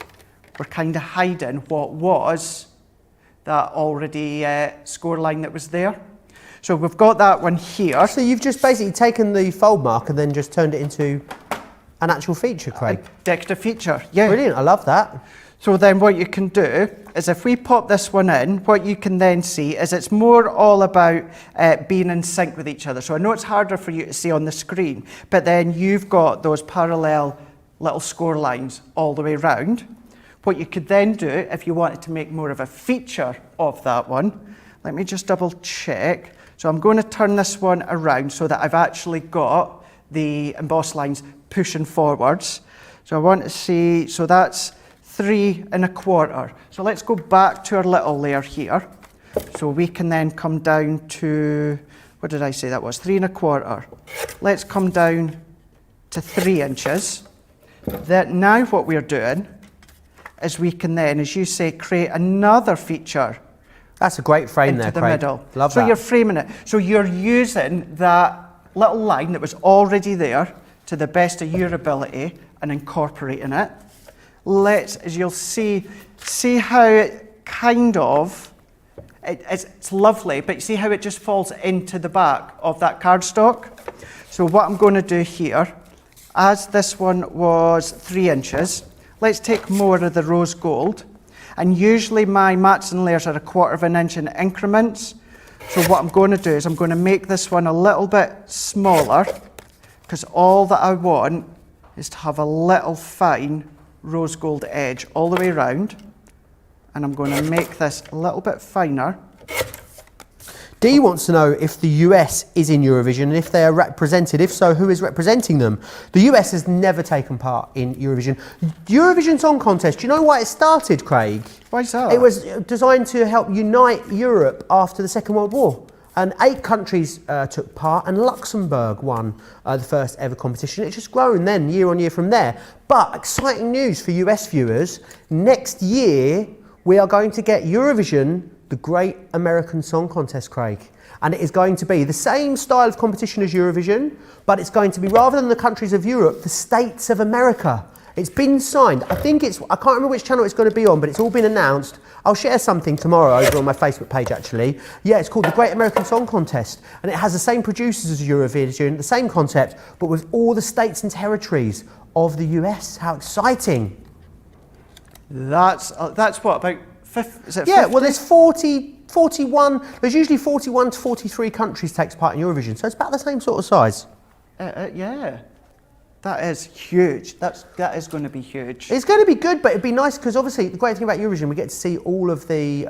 we're kind of hiding what was that already score line that was there. So we've got that one here. So you've just basically taken the fold mark and then just turned it into an actual feature, Craig. A decorative feature, yeah. Brilliant, I love that. So then what you can do is if we pop this one in, what you can then see is it's more all about being in sync with each other. So I know it's harder for you to see on the screen, but then you've got those parallel little score lines all the way around. What you could then do, if you wanted to make more of a feature of that one, let me just double check. So I'm going to turn this one around so that I've actually got the embossed lines pushing forwards. So I want to see, so that's 3 1/4. So let's go back to our little layer here. So we can then come down to, what did I say that was? 3 1/4. Let's come down to 3 inches. Now what we're doing is we can then, as you say, create another feature. That's a great frame there, Craig. Craig. Middle. Love so that. You're framing it. So you're using that little line that was already there to the best of your ability and incorporating it. Let's, as you'll see how it kind of, it's lovely, but you see how it just falls into the back of that cardstock? So what I'm going to do here, as this one was 3 inches, let's take more of the rose gold. And usually my mats and layers are 1/4 inch in increments. So what I'm going to do is I'm going to make this one a little bit smaller, because all that I want is to have a little fine rose gold edge all the way around. And I'm going to make this a little bit finer. Dee wants to know if the US is in Eurovision and if they are represented. If so, who is representing them? The US has never taken part in Eurovision. Eurovision Song Contest, do you know why it started, Craig? Why is that? It was designed to help unite Europe after the Second World War. And 8 countries took part, and Luxembourg won the first ever competition. It's just grown then, year on year from there. But exciting news for US viewers, next year we are going to get Eurovision, the Great American Song Contest, Craig. And it is going to be the same style of competition as Eurovision, but it's going to be, rather than the countries of Europe, the states of America. It's been signed. I can't remember which channel it's going to be on, but it's all been announced. I'll share something tomorrow over on my Facebook page, actually. Yeah, it's called the Great American Song Contest, and it has the same producers as Eurovision, the same concept, but with all the states and territories of the US. How exciting. That's what, about 50? Is it 50? Yeah, well, there's 41, there's usually 41 to 43 countries takes part in Eurovision, so it's about the same sort of size. Yeah. That is huge. That is going to be huge. It's going to be good, but it'd be nice because obviously the great thing about Eurovision, we get to see all of the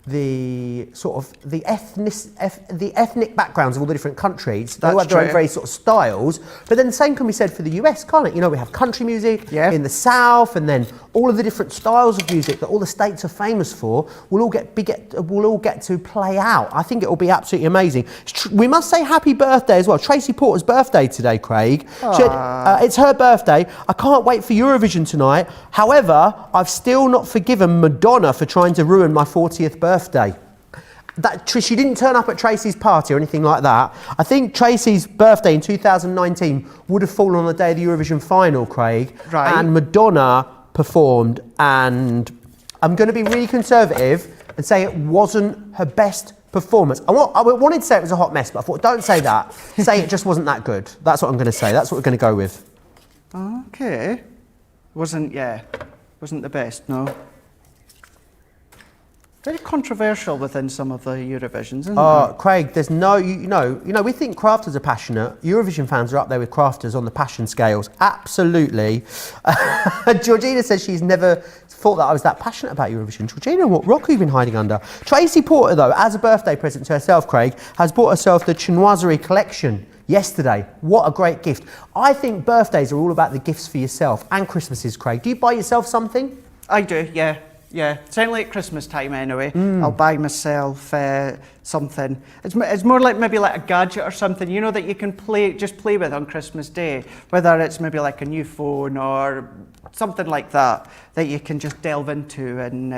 the sort of the ethnic backgrounds of all the different countries. They That's all have their own true. very sort of styles. But then the same can be said for the US, can't it? You know, we have country music in the South, and then all of the different styles of music that all the states are famous for will all get to play out. I think it will be absolutely amazing. We must say happy birthday as well. Tracy Porter's birthday today, Craig. It's her birthday. I can't wait for Eurovision tonight. However, I've still not forgiven Madonna for trying to ruin my 40th birthday. She didn't turn up at Tracy's party or anything like that. I think Tracy's birthday in 2019 would have fallen on the day of the Eurovision final, Craig. Right. And Madonna performed, and I'm going to be really conservative and say it wasn't her best performance. I wanted to say it was a hot mess, but I thought, don't say that. Say it just wasn't that good. That's what I'm going to say. That's what we're going to go with. Okay. Wasn't the best, no. Very controversial within some of the Eurovisions, isn't it? Craig, there's no, you know, we think crafters are passionate. Eurovision fans are up there with crafters on the passion scales. Absolutely. Georgina says she's never thought that I was that passionate about Eurovision. Georgina, what rock have you been hiding under? Tracy Porter, though, as a birthday present to herself, Craig, has bought herself the Chinoiserie collection yesterday. What a great gift. I think birthdays are all about the gifts for yourself and Christmases, Craig. Do you buy yourself something? I do, yeah. Yeah, certainly at Christmas time anyway. I'll buy myself something. It's more like maybe like a gadget or something, you know, that you can just play with on Christmas Day. Whether it's maybe like a new phone or something like that you can just delve into and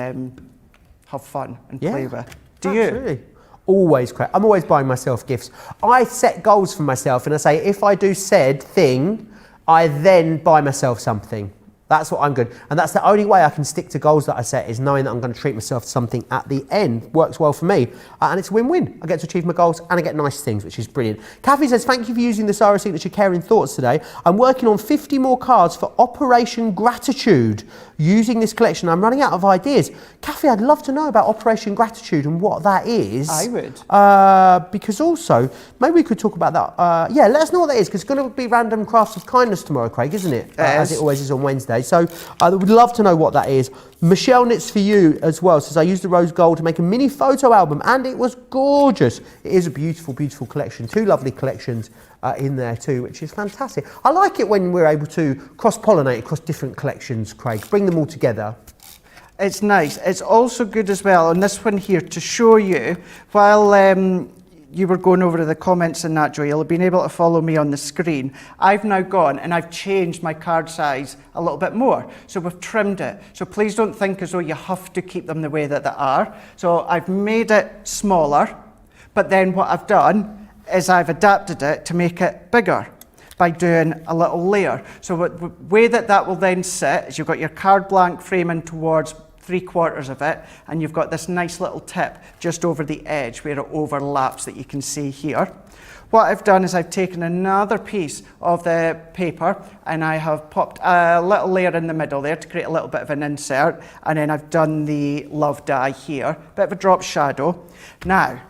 have fun and play with. Do absolutely. you? Always, Craig. I'm always buying myself gifts. I set goals for myself and I say, if I do said thing, I then buy myself something. That's what I'm good. And that's the only way I can stick to goals that I set, is knowing that I'm going to treat myself to something at the end. Works well for me. And it's a win-win. I get to achieve my goals and I get nice things, which is brilliant. Kathy says, thank you for using the Sarah Signature Caring Thoughts today. I'm working on 50 more cards for Operation Gratitude using this collection. I'm running out of ideas. Kathy, I'd love to know about Operation Gratitude and what that is. I would. Because also, maybe we could talk about that. Yeah, let us know what that is, because it's going to be Random Crafts of Kindness tomorrow, Craig, isn't it? As it always is on Wednesday. So I would love to know what that is. Michelle Knits for You as well says, I used the rose gold to make a mini photo album and it was gorgeous. It is a beautiful, beautiful collection. Two lovely collections in there too, which is fantastic. I like it when we're able to cross-pollinate across different collections, Craig, bring them all together. It's nice. It's also good as well on this one here to show you, while you were going over the comments in that, Joe, you'll have been able to follow me on the screen. I've now gone and I've changed my card size a little bit more. So we've trimmed it. So please don't think as though you have to keep them the way that they are. So I've made it smaller, but then what I've done is I've adapted it to make it bigger by doing a little layer. So the way that will then sit is you've got your card blank framing towards 3/4 of it, and you've got this nice little tip just over the edge where it overlaps that you can see here. What I've done is I've taken another piece of the paper and I have popped a little layer in the middle there to create a little bit of an insert, and then I've done the love die here, bit of a drop shadow. Now,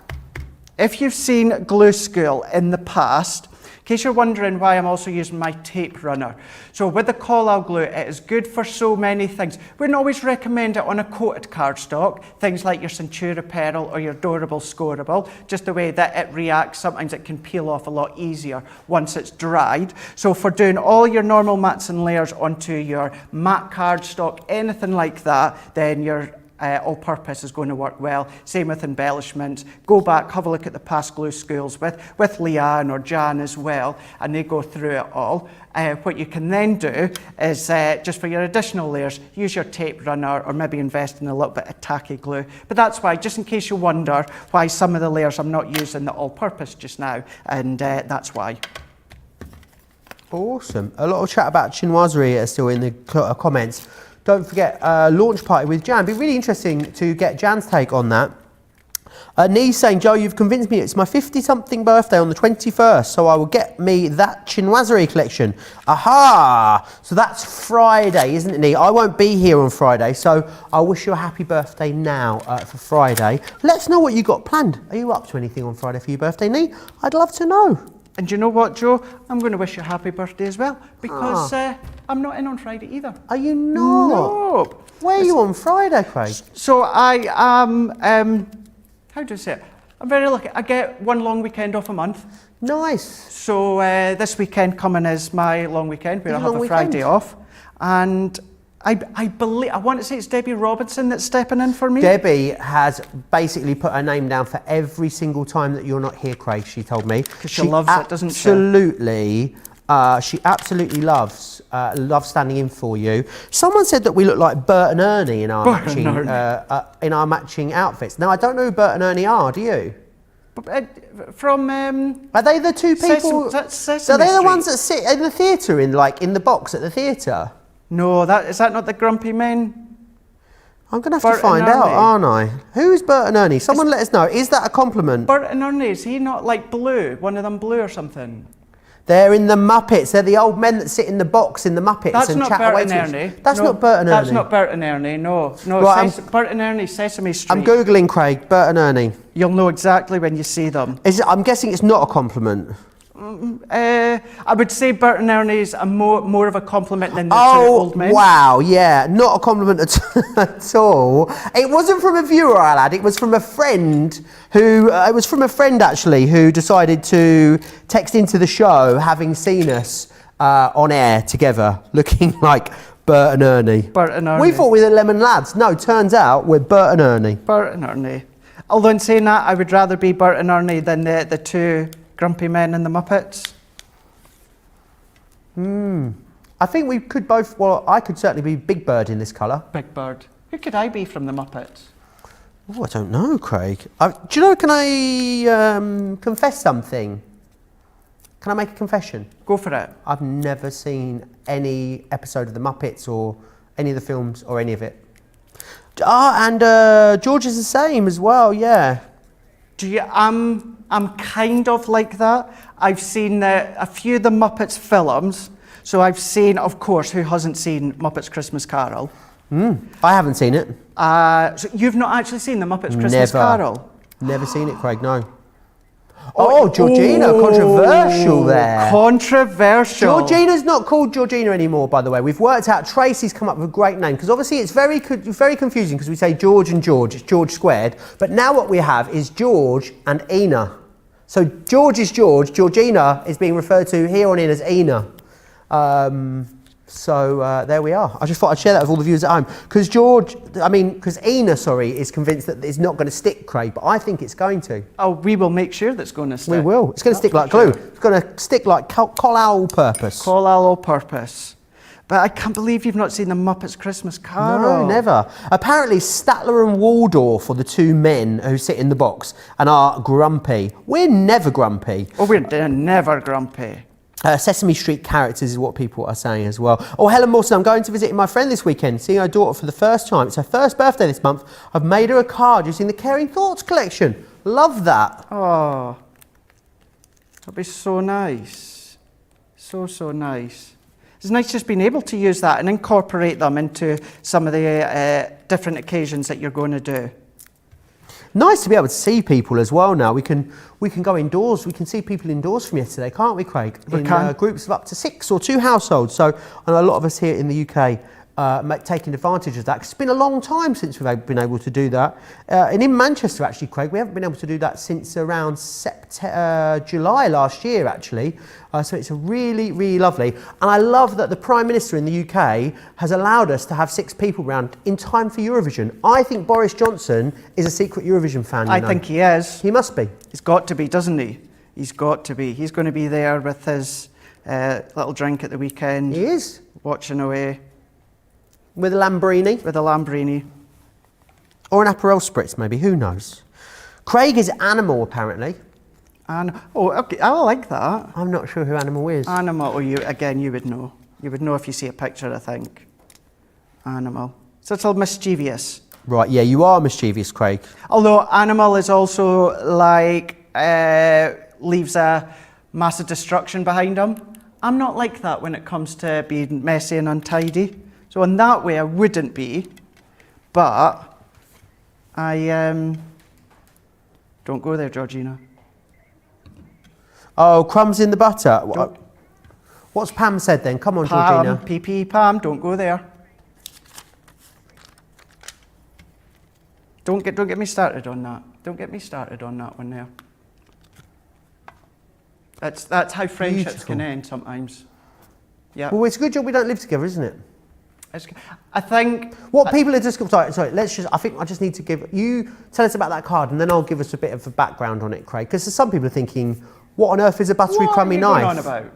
if you've seen Glue School in the past, in case you're wondering why I'm also using my tape runner. So with the Collal glue, it is good for so many things. We wouldn't always recommend it on a coated cardstock, things like your Centura Pearl or your Durable Scoreable, just the way that it reacts. Sometimes it can peel off a lot easier once it's dried. So for doing all your normal mats and layers onto your matte cardstock, anything like that, then your all-purpose is going to work well. Same with embellishments. Go back, have a look at the past glue schools with Leanne or Jan as well, and they go through it all. What you can then do is, just for your additional layers, use your tape runner or maybe invest in a little bit of tacky glue. But that's why, just in case you wonder why some of the layers I'm not using the all-purpose just now, and that's why. Awesome. A lot of chat about chinoiserie are still in the comments. Don't forget, launch party with Jan. It'd be really interesting to get Jan's take on that. Nee's saying, Joe, you've convinced me it's my 50-something birthday on the 21st, so I will get me that chinoiserie collection. Aha! So that's Friday, isn't it, Nee? I won't be here on Friday, so I'll wish you a happy birthday now for Friday. Let us know what you got planned. Are you up to anything on Friday for your birthday, Nee? I'd love to know. And you know what, Joe? I'm going to wish you a happy birthday as well, because I'm not in on Friday either. Are you not? No. Where are you on Friday, Craig? So I am, how do I say it? I'm very lucky. I get one long weekend off a month. Nice. So this weekend coming is my long weekend where I Your have a long Friday weekend. off. And I believe, I want to say it's Debbie Robinson that's stepping in for me. Debbie has basically put her name down for every single time that you're not here, Craig, she told me. Because she loves it, doesn't she? She absolutely loves standing in for you. Someone said that we look like Bert and Ernie in our matching outfits. Now, I don't know who Bert and Ernie are, do you? From Are they the two people? Sesame Are they the Street. ones that sit in the theatre in the box at the theatre? No, is that not the grumpy men? I'm going to have Bert to find and out, Ernie. aren't I? Who's Bert and Ernie? Someone let us know. Is that a compliment? Bert and Ernie, is he not like blue? One of them blue or something? They're in the Muppets. They're the old men that sit in the box in the Muppets That's and not chat Bert away and to us. Ernie. That's No, not Bert and Ernie. That's not Bert and Ernie, no. No, Right, Bert and Ernie, Sesame Street. I'm Googling, Craig, Bert and Ernie. You'll know exactly when you see them. I'm guessing it's not a compliment. I would say Bert and Ernie's more of a compliment than the two old men. Wow, yeah, not a compliment at all. It wasn't from a viewer, I'll add. It was from a friend actually who decided to text into the show, having seen us on air together, looking like Bert and Ernie. Bert and Ernie. We thought we were the Lemon Lads. No, turns out we're Bert and Ernie. Bert and Ernie. Although in saying that, I would rather be Bert and Ernie than the two grumpy men in the Muppets. I think we could both, well, I could certainly be Big Bird in this colour. Big Bird. Who could I be from the Muppets? Oh, I don't know, Craig. Do you know, can I confess something? Can I make a confession? Go for it. I've never seen any episode of The Muppets or any of the films or any of it. And George is the same as well, yeah. I'm kind of like that. I've seen a few of the Muppets films. So I've seen, of course, who hasn't seen Muppets Christmas Carol? I haven't seen it. So you've not actually seen the Muppets Christmas Carol? Never seen it, Craig, no. Oh, Georgina, controversial there. Controversial. Georgina's not called Georgina anymore, by the way. We've worked out, Tracy's come up with a great name, because obviously it's very confusing, because we say George and George, it's George squared, but now what we have is George and Ina. So George is George, Georgina is being referred to here on in as Ina. So there we are. I just thought I'd share that with all the viewers at home. Because Ina, is convinced that it's not going to stick, Craig, but I think it's going to. Oh, we will make sure that's going to stick. We will. It's going to stick like glue. It's going to stick like coal all purpose. Coal all purpose. But I can't believe you've not seen the Muppets Christmas Carol. No, never. Apparently, Statler and Waldorf are the two men who sit in the box and are grumpy. We're never grumpy. Oh, we're never grumpy. Sesame Street characters is what people are saying as well. Oh, Helen Mawson, I'm going to visit my friend this weekend, seeing her daughter for the first time. It's her first birthday this month. I've made her a card using the Caring Thoughts collection. Love that. Oh, that'd be so nice. So nice. It's nice just being able to use that and incorporate them into some of the different occasions that you're going to do. Nice to be able to see people as well now. We can go indoors. We can see people indoors from yesterday, can't we, Craig? We can. Groups of up to 6 or 2 households. So I know a lot of us here in the UK taking advantage of that. 'Cause it's been a long time since we've been able to do that. And in Manchester, actually, Craig, we haven't been able to do that since around July last year, actually. So it's really, really lovely. And I love that the Prime Minister in the UK has allowed us to have 6 people round in time for Eurovision. I think Boris Johnson is a secret Eurovision fan. I think he is. He must be. He's got to be, doesn't he? He's got to be. He's going to be there with his little drink at the weekend. He is. Watching away. With a Lambrini. With a Lambrini. Or an Aperol Spritz, maybe. Who knows? Craig is Animal, apparently. Okay, I like that. I'm not sure who Animal is. Animal, you would know. You would know if you see a picture, I think. Animal. So it's all mischievous. Right, yeah, you are mischievous, Craig. Although Animal is also like, leaves a massive destruction behind him. I'm not like that when it comes to being messy and untidy. So in that way, I wouldn't be. But I don't go there, Georgina. Oh, crumbs in the butter. What's Pam said then? Come on, Pam, Georgina. PP, Pam, don't go there. Don't get me started on that. Don't get me started on that one there. That's how friendships Beautiful. can end sometimes. Yeah. Well, it's a good job we don't live together, isn't it? I think What people are just sorry. I think I just need to give you tell us about that card, and then I'll give us a bit of a background on it, Craig. Because some people are thinking, what on earth is a buttery crummy what are you knife? going on about?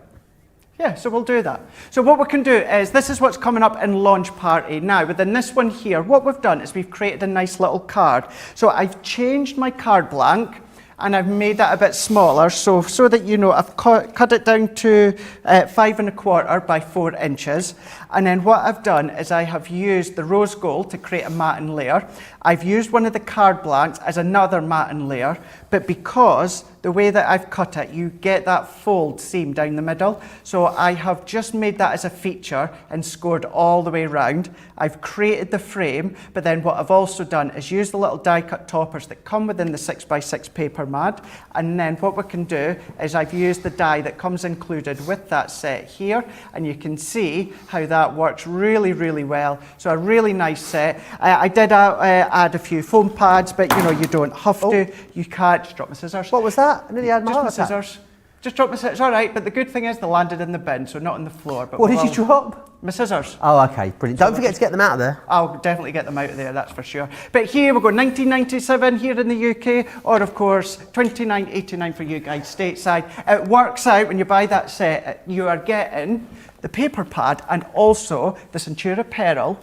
Yeah, so we'll do that. So what we can do is, this is what's coming up in launch party now. Within this one here, what we've done is we've created a nice little card. So I've changed my card blank, and I've made that a bit smaller, so that you know, I've cut it down to 5 1/4 by 4 inches. And then what I've done is I have used the rose gold to create a matten layer. I've used one of the card blanks as another matten layer, but because the way that I've cut it, you get that fold seam down the middle. So I have just made that as a feature and scored all the way around. I've created the frame, but then what I've also done is use the little die cut toppers that come within the 6x6 paper mat. And then what we can do is I've used the die that comes included with that set here, and you can see how that works really, really well. So a really nice set. I did add a few foam pads, but you know, you don't have to. You can't. Just drop my scissors. What was that? I nearly had my Just heart my attack. scissors. Just drop my scissors. It's all right, but the good thing is they landed in the bin, so not on the floor. But What did you drop? My scissors. Oh, okay, brilliant. Don't forget to get them out of there. I'll definitely get them out of there, that's for sure. But here we go, 1997 here in the UK, or of course, 29.89 for you guys stateside. It works out when you buy that set, you are getting the paper pad and also the Centura Peril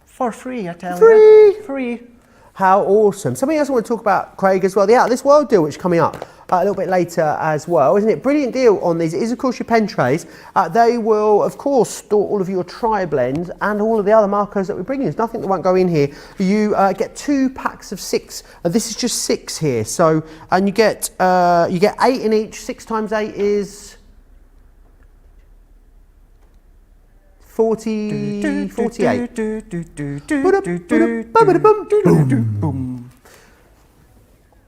for free, I tell you. Free. How awesome. Something else I want to talk about, Craig, as well. The Out of This World deal, which is coming up a little bit later as well, isn't it? Brilliant deal on these. It is, of course, your pen trays. They will, of course, store all of your tri-blends and all of the other markers that we bring in. There's nothing that won't go in here. You get 2 packs of 6. This is just 6 here. So, and you get 8 in each. 6 times 8 is 48.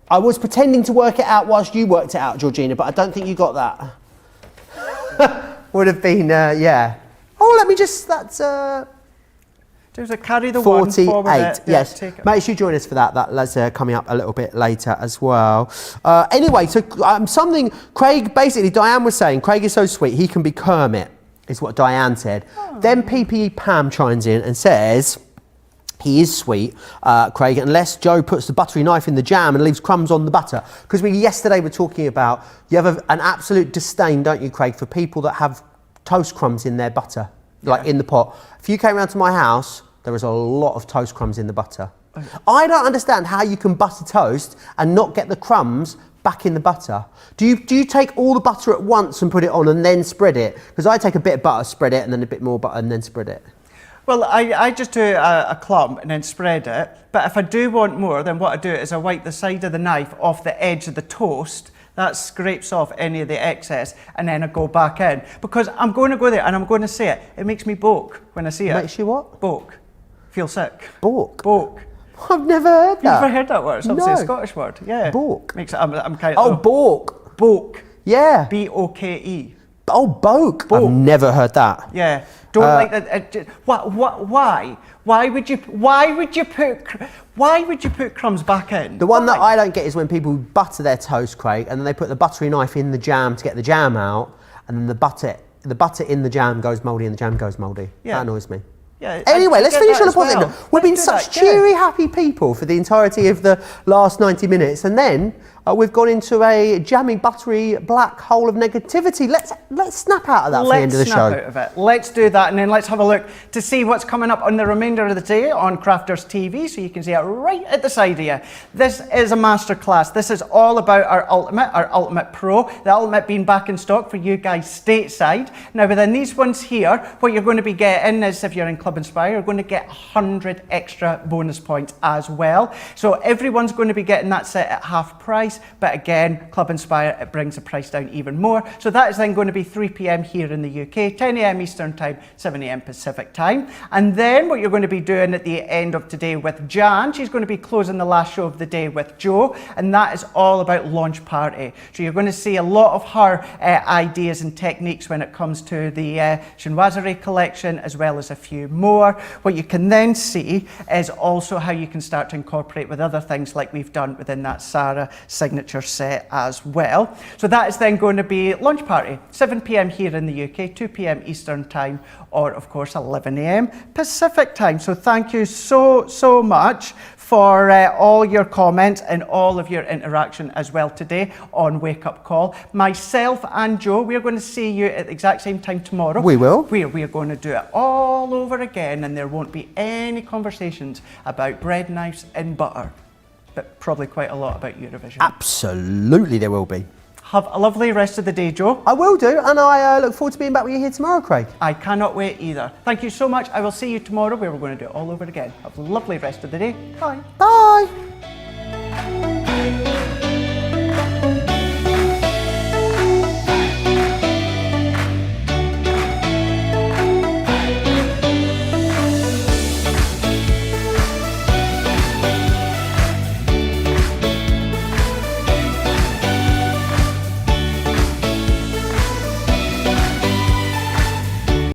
I was pretending to work it out whilst you worked it out, Georgina, but I don't think you got that. Would have been, yeah. Oh, let me just, that's There's a carry the one 48, forward. yes. Make sure you join us for that. That's coming up a little bit later as well. Anyway, so something, Craig, basically, Diane was saying, Craig is so sweet, he can be Kermit, is what Diane said. Oh. Then PPE Pam chimes in and says, he is sweet, Craig, unless Joe puts the buttery knife in the jam and leaves crumbs on the butter. Because we yesterday were talking about, you have an absolute disdain, don't you, Craig, for people that have toast crumbs in their butter, like in the pot. If you came round to my house, there is a lot of toast crumbs in the butter. Okay. I don't understand how you can butter toast and not get the crumbs back in the butter. Do you take all the butter at once and put it on and then spread it? Because I take a bit of butter, spread it, and then a bit more butter and then spread it. Well, I just do a clump and then spread it. But if I do want more, then what I do is I wipe the side of the knife off the edge of the toast. That scrapes off any of the excess, and then I go back in. Because I'm going to go there and I'm going to say it. It makes me boke when I see it. Makes you what? Boke. Feel sick. Boke? Boke. I've never heard that. You've never heard that word? It's obviously No. a Scottish word. Yeah. Boke. Makes it, I'm kind of... Oh, Boke. Boke. Yeah. B-O-K-E. Oh, Boke. Boke. I've never heard that. Yeah. Don't like that. Why? Why would you put crumbs back in? The one that I don't get is when people butter their toast, Craig, and then they put the buttery knife in the jam to get the jam out, and then the butter in the jam goes mouldy and the jam goes mouldy. Yeah. That annoys me. Yeah, anyway, let's finish on a positive note. We've been Let's do such that, cheery, happy people for the entirety of the last 90 minutes, and then we've gone into a jammy, buttery black hole of negativity. Let's snap out of that for the end of the show. Let's snap out of it. Let's do that, and then let's have a look to see what's coming up on the remainder of the day on Crafters TV, so you can see it right at the side of you. This is a masterclass. This is all about our Ultimate Pro, the Ultimate being back in stock for you guys stateside. Now, within these ones here, what you're going to be getting is, if you're in Club Inspire, you're going to get 100 extra bonus points as well. So everyone's going to be getting that set at half price. price, but again, Club Inspire, it brings the price down even more. So that is then going to be 3 p.m. here in the UK, 10 a.m. Eastern Time, 7 a.m. Pacific Time. And then what you're going to be doing at the end of today with Jan, she's going to be closing the last show of the day with Joe, and that is all about launch party. So you're going to see a lot of her ideas and techniques when it comes to the chinoiserie collection, as well as a few more. What you can then see is also how you can start to incorporate with other things like we've done within that Sarah signature set as well. So that is then going to be launch party, 7 p.m. here in the UK, 2 p.m. Eastern Time, or of course 11 a.m. Pacific Time. So thank you so much for all your comments and all of your interaction as well today on Wake Up Call. Myself and Joe, we're going to see you at the exact same time tomorrow. We will. We are going to do it all over again, and there won't be any conversations about bread knives and butter, but probably quite a lot about Eurovision. Absolutely there will be. Have a lovely rest of the day, Joe. I will do, and I look forward to being back with you here tomorrow, Craig. I cannot wait either. Thank you so much. I will see you tomorrow where we're going to do it all over again. Have a lovely rest of the day. Bye. Bye.